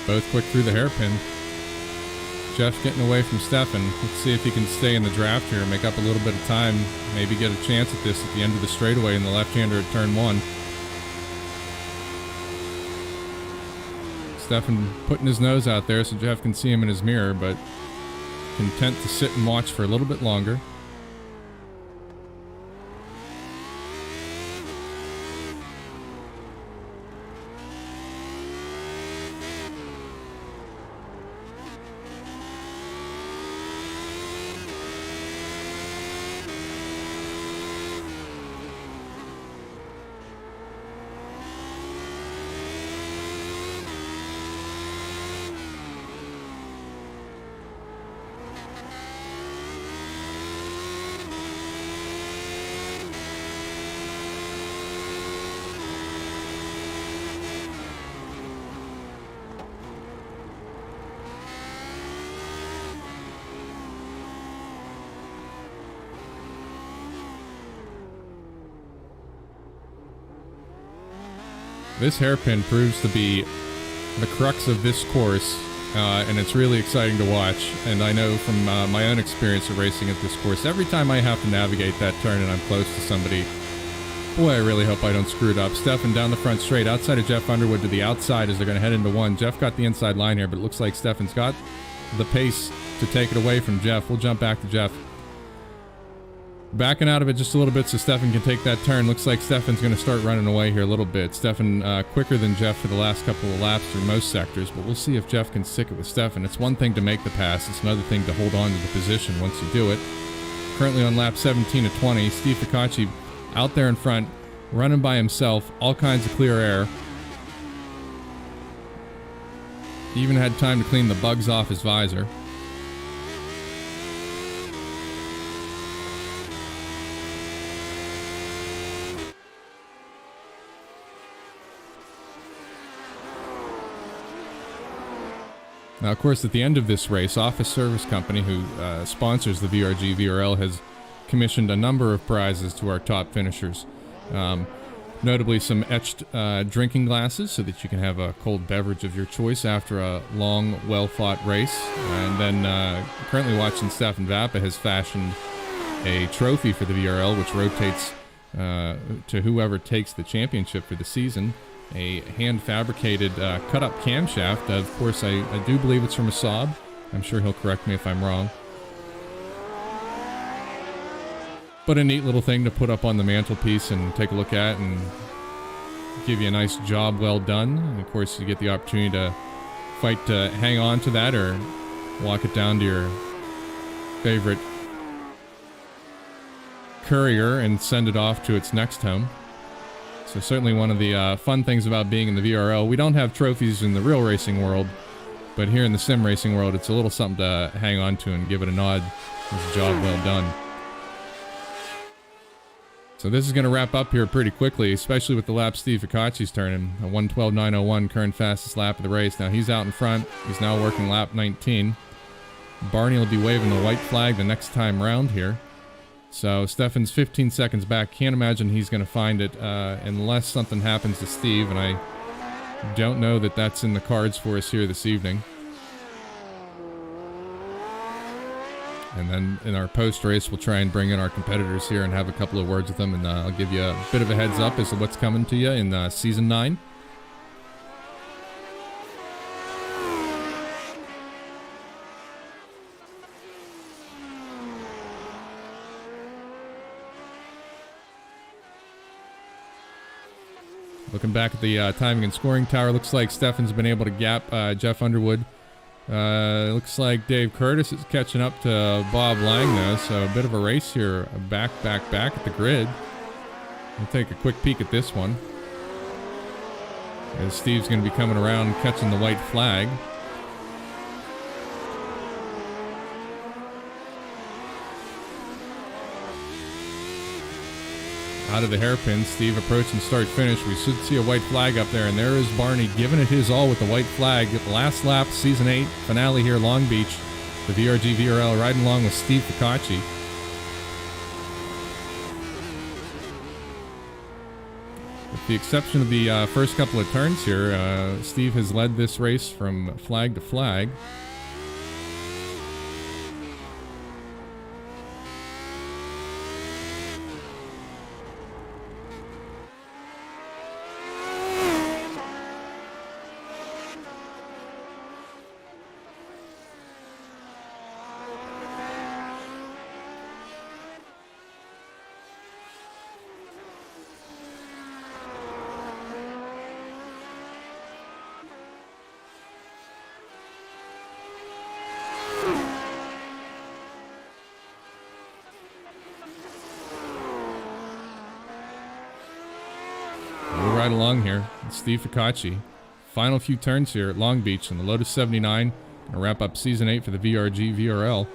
Both quick through the hairpin. Jeff getting away from Stefan. Let's see if he can stay in the draft here and make up a little bit of time. Maybe get a chance at this at the end of the straightaway in the left-hander at turn 1. Stefan putting his nose out there so Jeff can see him in his mirror, but content to sit and watch for a little bit longer. This hairpin proves to be the crux of this course, and it's really exciting to watch. And I know from my own experience of racing at this course, every time I have to navigate that turn and I'm close to somebody, boy, I really hope I don't screw it up. Stefan down the front straight, outside of Jeff Underwood to the outside as they're going to head into 1. Jeff got the inside line here, but it looks like Stefan's got the pace to take it away from Jeff. We'll jump back to Jeff. Backing out of it just a little bit so Stefan can take that turn. Looks like Stefan's going to start running away here a little bit. Stefan quicker than Jeff for the last couple of laps through most sectors, but we'll see if Jeff can stick it with Stefan. It's one thing to make the pass. It's another thing to hold on to the position once you do it. Currently on lap 17 of 20, Steve Ficacci out there in front, running by himself, all kinds of clear air. He even had time to clean the bugs off his visor. Now, of course, at the end of this race, Office Service Company, who sponsors the VRG VRL, has commissioned a number of prizes to our top finishers. Notably some etched drinking glasses so that you can have a cold beverage of your choice after a long, well-fought race. And then currently watching Stefan Vappa has fashioned a trophy for the VRL, which rotates to whoever takes the championship for the season. A hand-fabricated cut-up camshaft. Of course, I do believe it's from a Saab. I'm sure he'll correct me if I'm wrong. But a neat little thing to put up on the mantelpiece and take a look at and give you a nice job well done. And of course, you get the opportunity to fight to hang on to that or walk it down to your favorite courier and send it off to its next home. So certainly one of the fun things about being in the VRL. We don't have trophies in the real racing world, but here in the sim racing world, it's a little something to hang on to and give it a nod. It's a job well done. So this is going to wrap up here pretty quickly, especially with the lap Steve Ficacci's turning. A 1:12.901, current fastest lap of the race. Now he's out in front. He's now working lap 19. Barney will be waving the white flag the next time round here. So Stefan's 15 seconds back. Can't imagine he's going to find it unless something happens to Steve, and I don't know that that's in the cards for us here this evening. And then in our post-race, we'll try and bring in our competitors here and have a couple of words with them, and I'll give you a bit of a heads up as to what's coming to you in Season 9. Looking back at the timing and scoring tower, looks like Stefan's been able to gap Jeff Underwood. Looks like Dave Curtis is catching up to Bob Lang, though, so a bit of a race here, back at the grid. We'll take a quick peek at this one, as Steve's going to be coming around catching the white flag. Out of the hairpin, Steve approaching start-finish. We should see a white flag up there, and there is Barney giving it his all with the white flag. Last lap, Season 8, finale here, Long Beach. The VRG VRL riding along with Steve Ficacci. With the exception of the first couple of turns here, Steve has led this race from flag to flag. Right along here, Steve Ficacci. Final few turns here at Long Beach in the Lotus 79. Gonna wrap up Season 8 for the VRG VRL.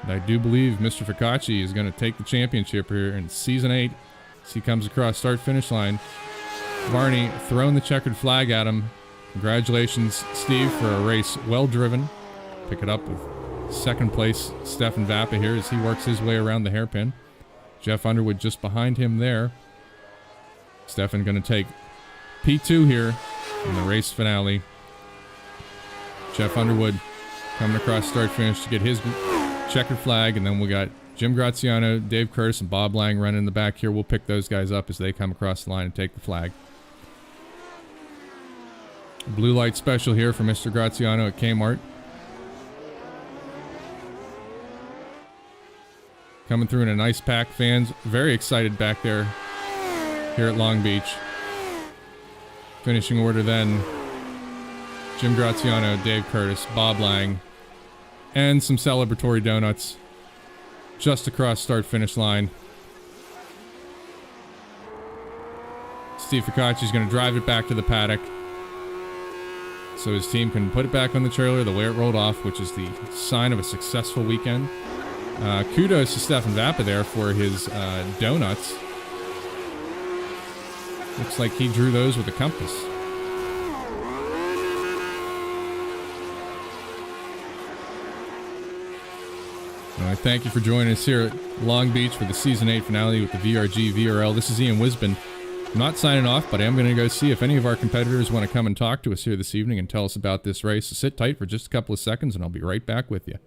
And I do believe Mr. Ficacci is going to take the championship here in Season 8 as he comes across start-finish line. Barney throwing the checkered flag at him. Congratulations, Steve, for a race well driven. Pick it up with second place Stefan Vappa here as he works his way around the hairpin. Jeff Underwood just behind him there. Stefan going to take P2 here in the race finale. Jeff Underwood coming across start finish to get his checkered flag, and then we got Jim Graziano, Dave Curtis, and Bob Lang running in the back here. We'll pick those guys up as they come across the line and take the flag. Blue light special here for Mr. Graziano at Kmart. Coming through in a nice pack. Fans very excited back there here at Long Beach. Finishing order then, Jim Graziano, Dave Curtis, Bob Lang, and some celebratory donuts just across start-finish line. Steve Ficacci's going to drive it back to the paddock so his team can put it back on the trailer the way it rolled off, which is the sign of a successful weekend. Kudos to Stefan Vappa there for his donuts. Looks like he drew those with a compass. All right, thank you for joining us here at Long Beach for the Season 8 finale with the VRG VRL. This is Ian Wisbon I'm not signing off, but I am going to go see if any of our competitors want to come and talk to us here this evening and tell us about this race. So sit tight for just a couple of seconds, and I'll be right back with you.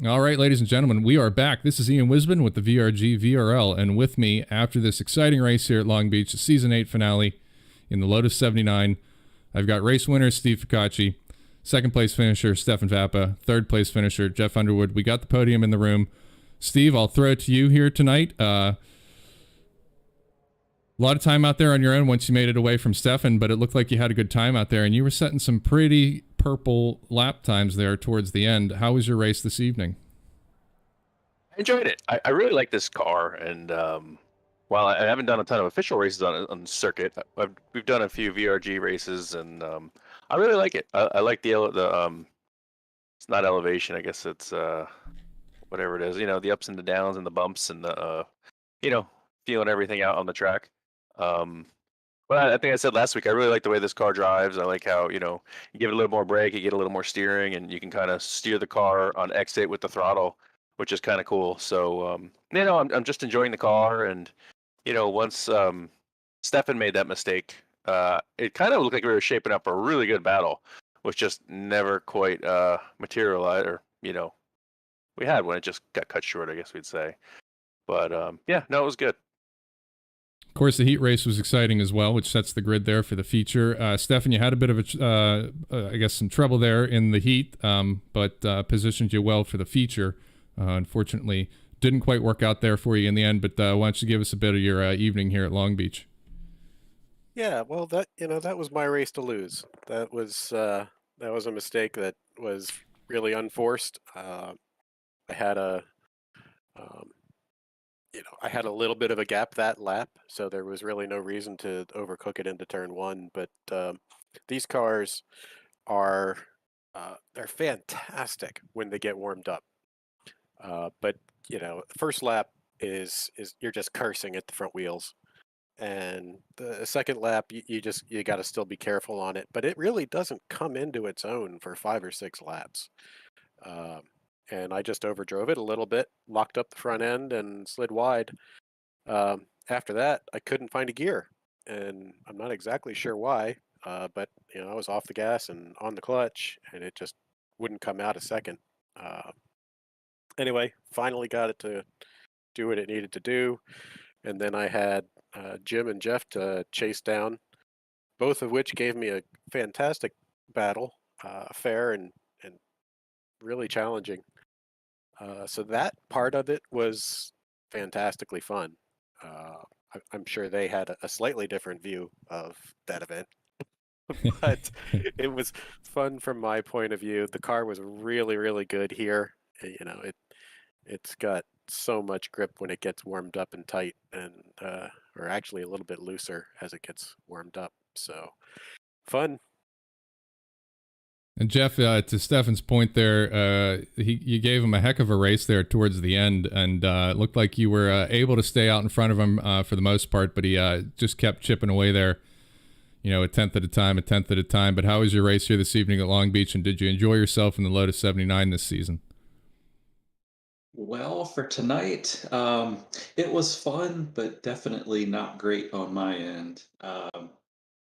All right, ladies and gentlemen, we are back. This is Ian Wisman with the VRG VRL, and with me after this exciting race here at Long Beach, the Season 8 finale in the Lotus 79, I've got race winner Steve Ficacci, second place finisher Stefan Vappa, third place finisher Jeff Underwood. We got the podium in the room. Steve, I'll throw it to you here tonight. A lot of time out there on your own once you made it away from Stefan, but it looked like you had a good time out there, and you were setting some pretty purple lap times there towards the end. How was your race this evening? I enjoyed it. I really like this car, and while I haven't done a ton of official races on the circuit, we've done a few VRG races, and I really like it. I like the it's not elevation, I guess it's whatever it is, you know, the ups and the downs and the bumps and the you know, feeling everything out on the track. But I think I said last week, I really like the way this car drives. I like how, you know, you give it a little more brake, you get a little more steering, and you can kind of steer the car on exit with the throttle, which is kind of cool. So, you know, I'm just enjoying the car. And, you know, once Stefan made that mistake, it kind of looked like we were shaping up a really good battle, which just never quite materialized, or, you know, we had when it just got cut short, I guess we'd say. But, yeah, no, it was good. Of course, the heat race was exciting as well, which sets the grid there for the feature. Stefan, you had a bit of I guess some trouble there in the heat, but positioned you well for the feature. Unfortunately, didn't quite work out there for you in the end, but why don't you give us a bit of your evening here at Long Beach? Yeah, well, that was my race to lose. That was a mistake that was really unforced. I had I had a little bit of a gap that lap, so there was really no reason to overcook it into turn one. But these cars are they're fantastic when they get warmed up. But first lap is you're just cursing at the front wheels, and the second lap you got to still be careful on it. But it really doesn't come into its own for 5 or 6 laps. And I just overdrove it a little bit, locked up the front end, and slid wide. After that, I couldn't find a gear, and I'm not exactly sure why. But I was off the gas and on the clutch, and it just wouldn't come out a second. Anyway, finally got it to do what it needed to do, and then I had Jim and Jeff to chase down, both of which gave me a fantastic battle, fair and really challenging. So that part of it was fantastically fun. I'm sure they had a slightly different view of that event, but it was fun from my point of view. The car was really, really good here. It's got so much grip when it gets warmed up and tight, and or actually a little bit looser as it gets warmed up. So fun. And Jeff, to Stefan's point there, you gave him a heck of a race there towards the end, and it looked like you were able to stay out in front of him for the most part, but he just kept chipping away there, a tenth at a time. But how was your race here this evening at Long Beach, and did you enjoy yourself in the Lotus 79 this season? Well, for tonight, it was fun, but definitely not great on my end.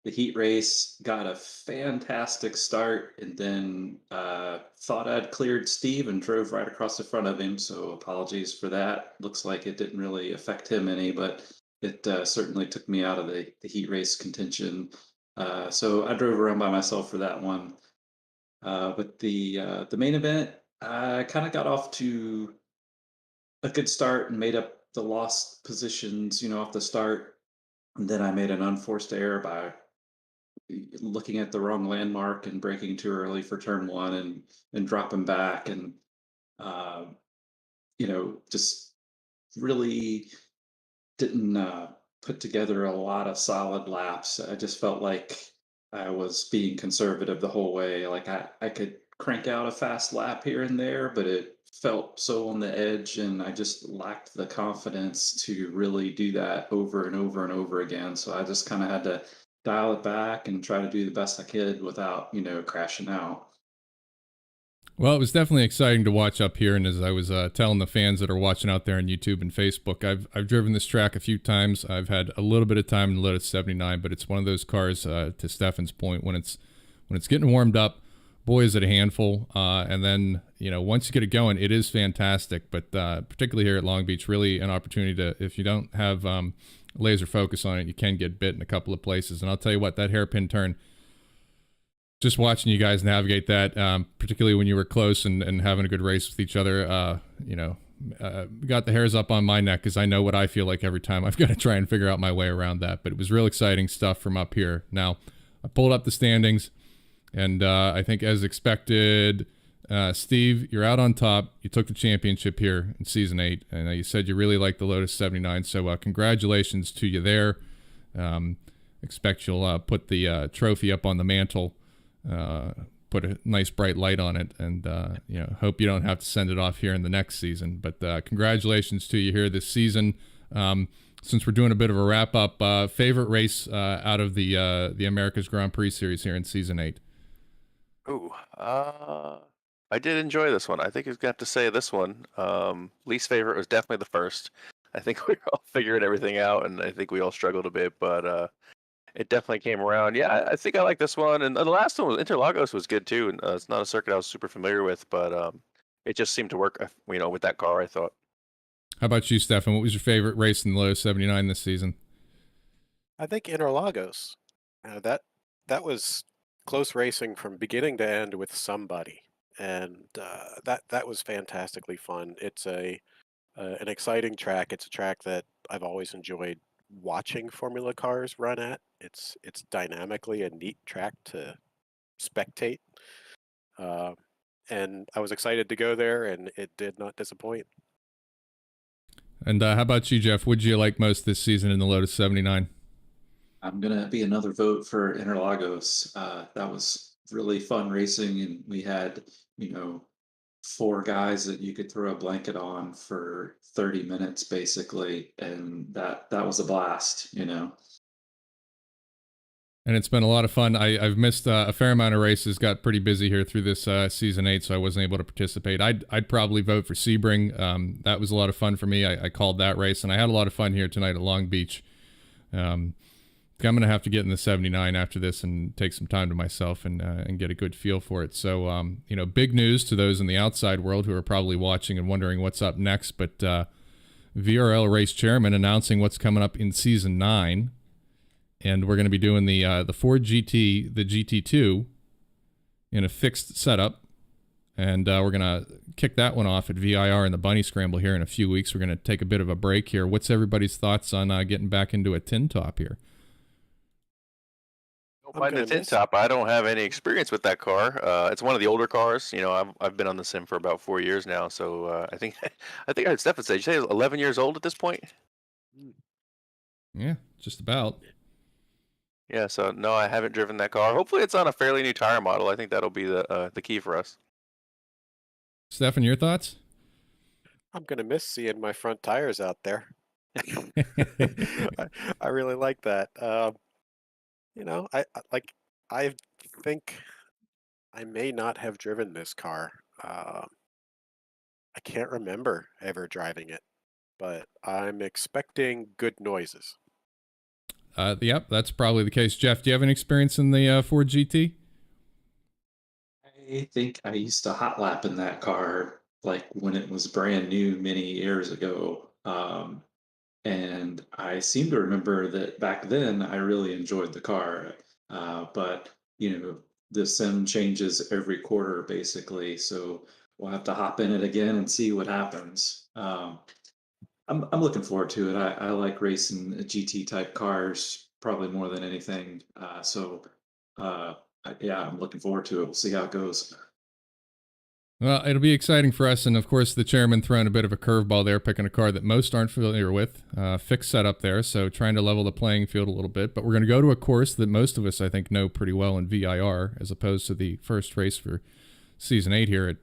The heat race got a fantastic start, and then thought I'd cleared Steve and drove right across the front of him, so apologies for that. Looks like it didn't really affect him any, but it certainly took me out of the heat race contention. So I drove around by myself for that one. But the main event, I kind of got off to a good start and made up the lost positions, off the start. And then I made an unforced error by looking at the wrong landmark and braking too early for turn one and dropping back and uh, just really didn't put together a lot of solid laps. I just felt like I was being conservative the whole way. Like I could crank out a fast lap here and there, but it felt so on the edge, and I just lacked the confidence to really do that over and over and over again. So I just kind of had to dial it back and try to do the best I could without, crashing out. Well, it was definitely exciting to watch up here, and as I was telling the fans that are watching out there on YouTube and Facebook, I've driven this track a few times. I've had a little bit of time in the Lotus 79, but it's one of those cars, to Stefan's point, when it's getting warmed up, boy, is it a handful. And then, once you get it going, it is fantastic. But particularly here at Long Beach, really an opportunity to, if you don't have laser focus on it, you can get bit in a couple of places. And I'll tell you what, that hairpin turn, just watching you guys navigate that, particularly when you were close and having a good race with each other, got the hairs up on my neck because I know what I feel like every time I've got to try and figure out my way around that. But it was real exciting stuff from up here. Now, I pulled up the standings, and I think as expected, Steve, you're out on top. You took the championship here in Season 8, and you said you really liked the Lotus 79, so congratulations to you there. Expect you'll put the trophy up on the mantle, put a nice bright light on it, and hope you don't have to send it off here in the next season. But congratulations to you here this season. Since we're doing a bit of a wrap up, favorite race out of the America's Grand Prix series here in Season 8. Ooh, I did enjoy this one. I think you're gonna have to say this one. Least favorite was definitely the first. I think we were all figuring everything out, and I think we all struggled a bit, but it definitely came around. Yeah, I think I like this one, and the last one was Interlagos was good too. And it's not a circuit I was super familiar with, but it just seemed to work. With that car, I thought. How about you, Stefan? What was your favorite race in the Lotus 79 this season? I think Interlagos. That was close racing from beginning to end with somebody, and that was fantastically fun. It's an exciting track. It's a track that I've always enjoyed watching Formula cars run at. It's dynamically a neat track to spectate, and I was excited to go there, and it did not disappoint. And how about you, Jeff? What'd you like most this season in the Lotus 79? I'm gonna be another vote for Interlagos. That was really fun racing, and we had, four guys that you could throw a blanket on for 30 minutes basically, and that was a blast. And it's been a lot of fun. I've missed a fair amount of races. Got pretty busy here through this Season 8, so I wasn't able to participate. I'd probably vote for Sebring. That was a lot of fun for me. I called that race, and I had a lot of fun here tonight at Long Beach. I'm going to have to get in the 79 after this and take some time to myself and get a good feel for it. So, big news to those in the outside world who are probably watching and wondering what's up next. But VRL race chairman announcing what's coming up in Season 9. And we're going to be doing the Ford GT, the GT2, in a fixed setup. And we're going to kick that one off at VIR in the Bunny Scramble here in a few weeks. We're going to take a bit of a break here. What's everybody's thoughts on getting back into a tin top here? Don't mind the tin top. I don't have any experience with that car. It's one of the older cars. I've been on the sim for about 4 years now. So I think I heard Stefan say, you say 11 years old at this point? Yeah, just about. Yeah, so no, I haven't driven that car. Hopefully it's on a fairly new tire model. I think that'll be the key for us. Stefan, your thoughts? I'm gonna miss seeing my front tires out there. I really like that. I think I may not have driven this car. I can't remember ever driving it, but I'm expecting good noises. Yep, that's probably the case. Jeff, do you have any experience in the Ford GT? I think I used to hot lap in that car like when it was brand new many years ago. And I seem to remember that back then I really enjoyed the car. But the sim changes every quarter basically. So we'll have to hop in it again and see what happens. I'm looking forward to it. I like racing GT type cars probably more than anything. Yeah, I'm looking forward to it. We'll see how it goes. Well, it'll be exciting for us, and of course the chairman throwing a bit of a curveball there, picking a car that most aren't familiar with. Fixed setup there, so trying to level the playing field a little bit. But we're going to go to a course that most of us, I think, know pretty well in VIR, as opposed to the first race for Season 8 here at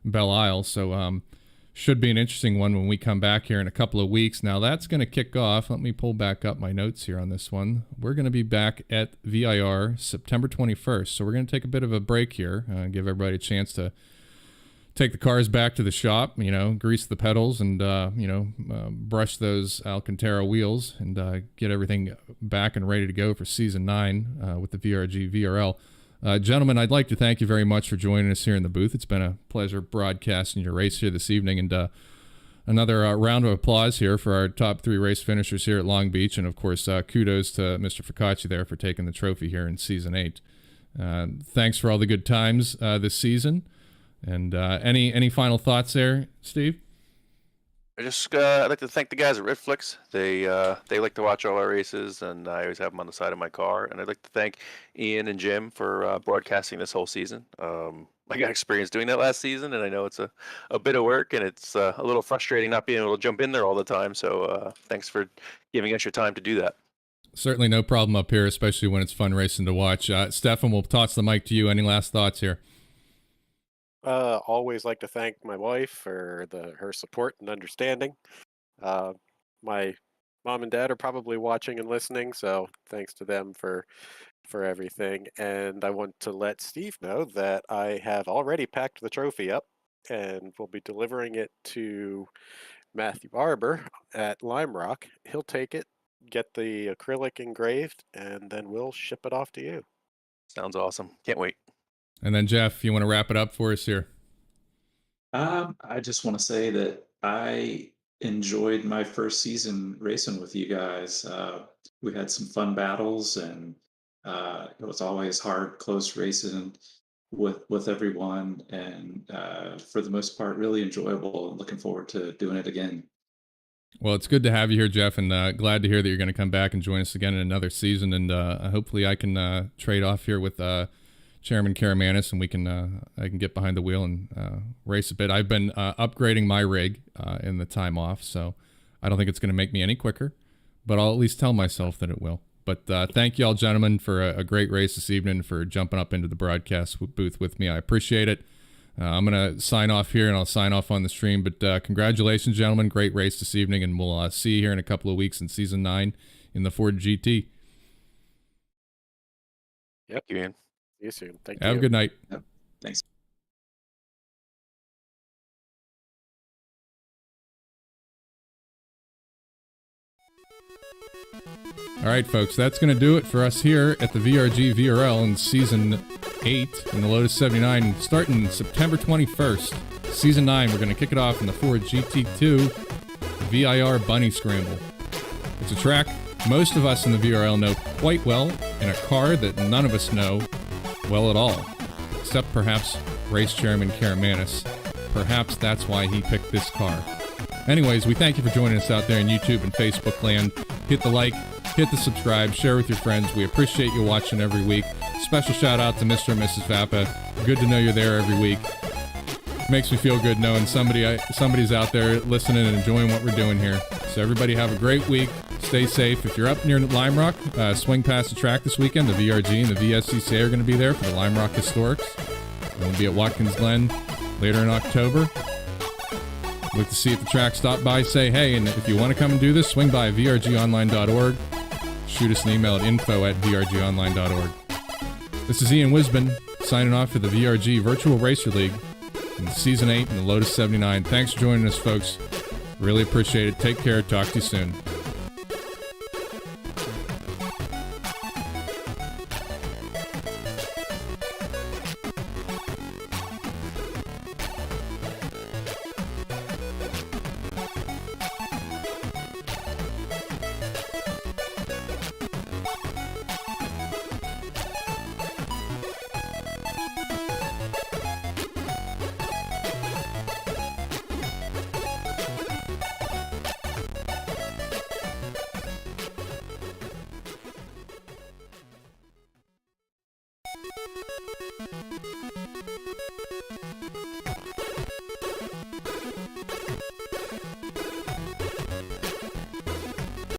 Belle Isle. So should be an interesting one when we come back here in a couple of weeks. Now that's going to kick off. Let me pull back up my notes here on this one. We're going to be back at VIR September 21st. So we're going to take a bit of a break here, give everybody a chance to take the cars back to the shop, grease the pedals and, brush those Alcantara wheels and get everything back and ready to go for Season 9 with the VRG VRL. Gentlemen, I'd like to thank you very much for joining us here in the booth. It's been a pleasure broadcasting your race here this evening. And another round of applause here for our top 3 race finishers here at Long Beach. And, of course, kudos to Mr. Focacci there for taking the trophy here in Season 8. Thanks for all the good times this season. And any final thoughts there, Steve? I'd like to thank the guys at Redflix. They like to watch all our races, and I always have them on the side of my car. And I'd like to thank Ian and Jim for broadcasting this whole season. I got experience doing that last season, and I know it's a bit of work, and it's a little frustrating not being able to jump in there all the time. So thanks for giving us your time to do that. Certainly no problem up here, especially when it's fun racing to watch. Stefan, we'll toss the mic to you. Any last thoughts here? Always like to thank my wife for her support and understanding. My mom and dad are probably watching and listening, so thanks to them for everything. And I want to let Steve know that I have already packed the trophy up and will be delivering it to Matthew Barber at Lime Rock. He'll take it, get the acrylic engraved, and then we'll ship it off to you. Sounds awesome. Can't wait. And then, Jeff, you want to wrap it up for us here? I just want to say that I enjoyed my first season racing with you guys. We had some fun battles, and it was always hard, close racing with everyone. And for the most part, really enjoyable. And looking forward to doing it again. Well, it's good to have you here, Jeff, and glad to hear that you're going to come back and join us again in another season. And hopefully I can trade off here with Chairman Karamanis, and I can get behind the wheel and race a bit. I've been upgrading my rig in the time off, so I don't think it's going to make me any quicker, but I'll at least tell myself that it will. But thank you all, gentlemen, for a great race this evening, for jumping up into the broadcast booth with me. I appreciate it. I'm going to sign off here, and I'll sign off on the stream. But congratulations, gentlemen. Great race this evening, and we'll see you here in a couple of weeks in Season 9 in the Ford GT. Yep. Thank you, Ian. See you soon. Thank you. Have a good night. Yep. Thanks. All right, folks, that's going to do it for us here at the VRG VRL in Season 8 in the Lotus 79, starting September 21st. Season 9, we're going to kick it off in the Ford GT2 VIR Bunny Scramble. It's a track most of us in the VRL know quite well, and a car that none of us know well at all, except perhaps race chairman Karamanis. Perhaps that's why he picked this car. Anyways, we thank you for joining us out there in YouTube and Facebook land. Hit the like, hit the subscribe, share with your friends. We appreciate you watching every week. Special shout out to Mr. and Mrs. Vappa. Good to know you're there every week. Makes me feel good knowing somebody's out there listening and enjoying what we're doing here. So everybody have a great week. Stay safe. If you're up near Lime Rock, swing past the track this weekend. The VRG and the VSCCA are going to be there for the Lime Rock Historics. We'll be at Watkins Glen later in October. Look to see if the track stop by, say hey, and if you want to come and do this, swing by vrgonline.org. Shoot us an email at info@vrgonline.org. This is Ian Wisbon signing off for the VRG Virtual Racer League in Season 8 in the Lotus 79. Thanks for joining us, folks. Really appreciate it. Take care. Talk to you soon.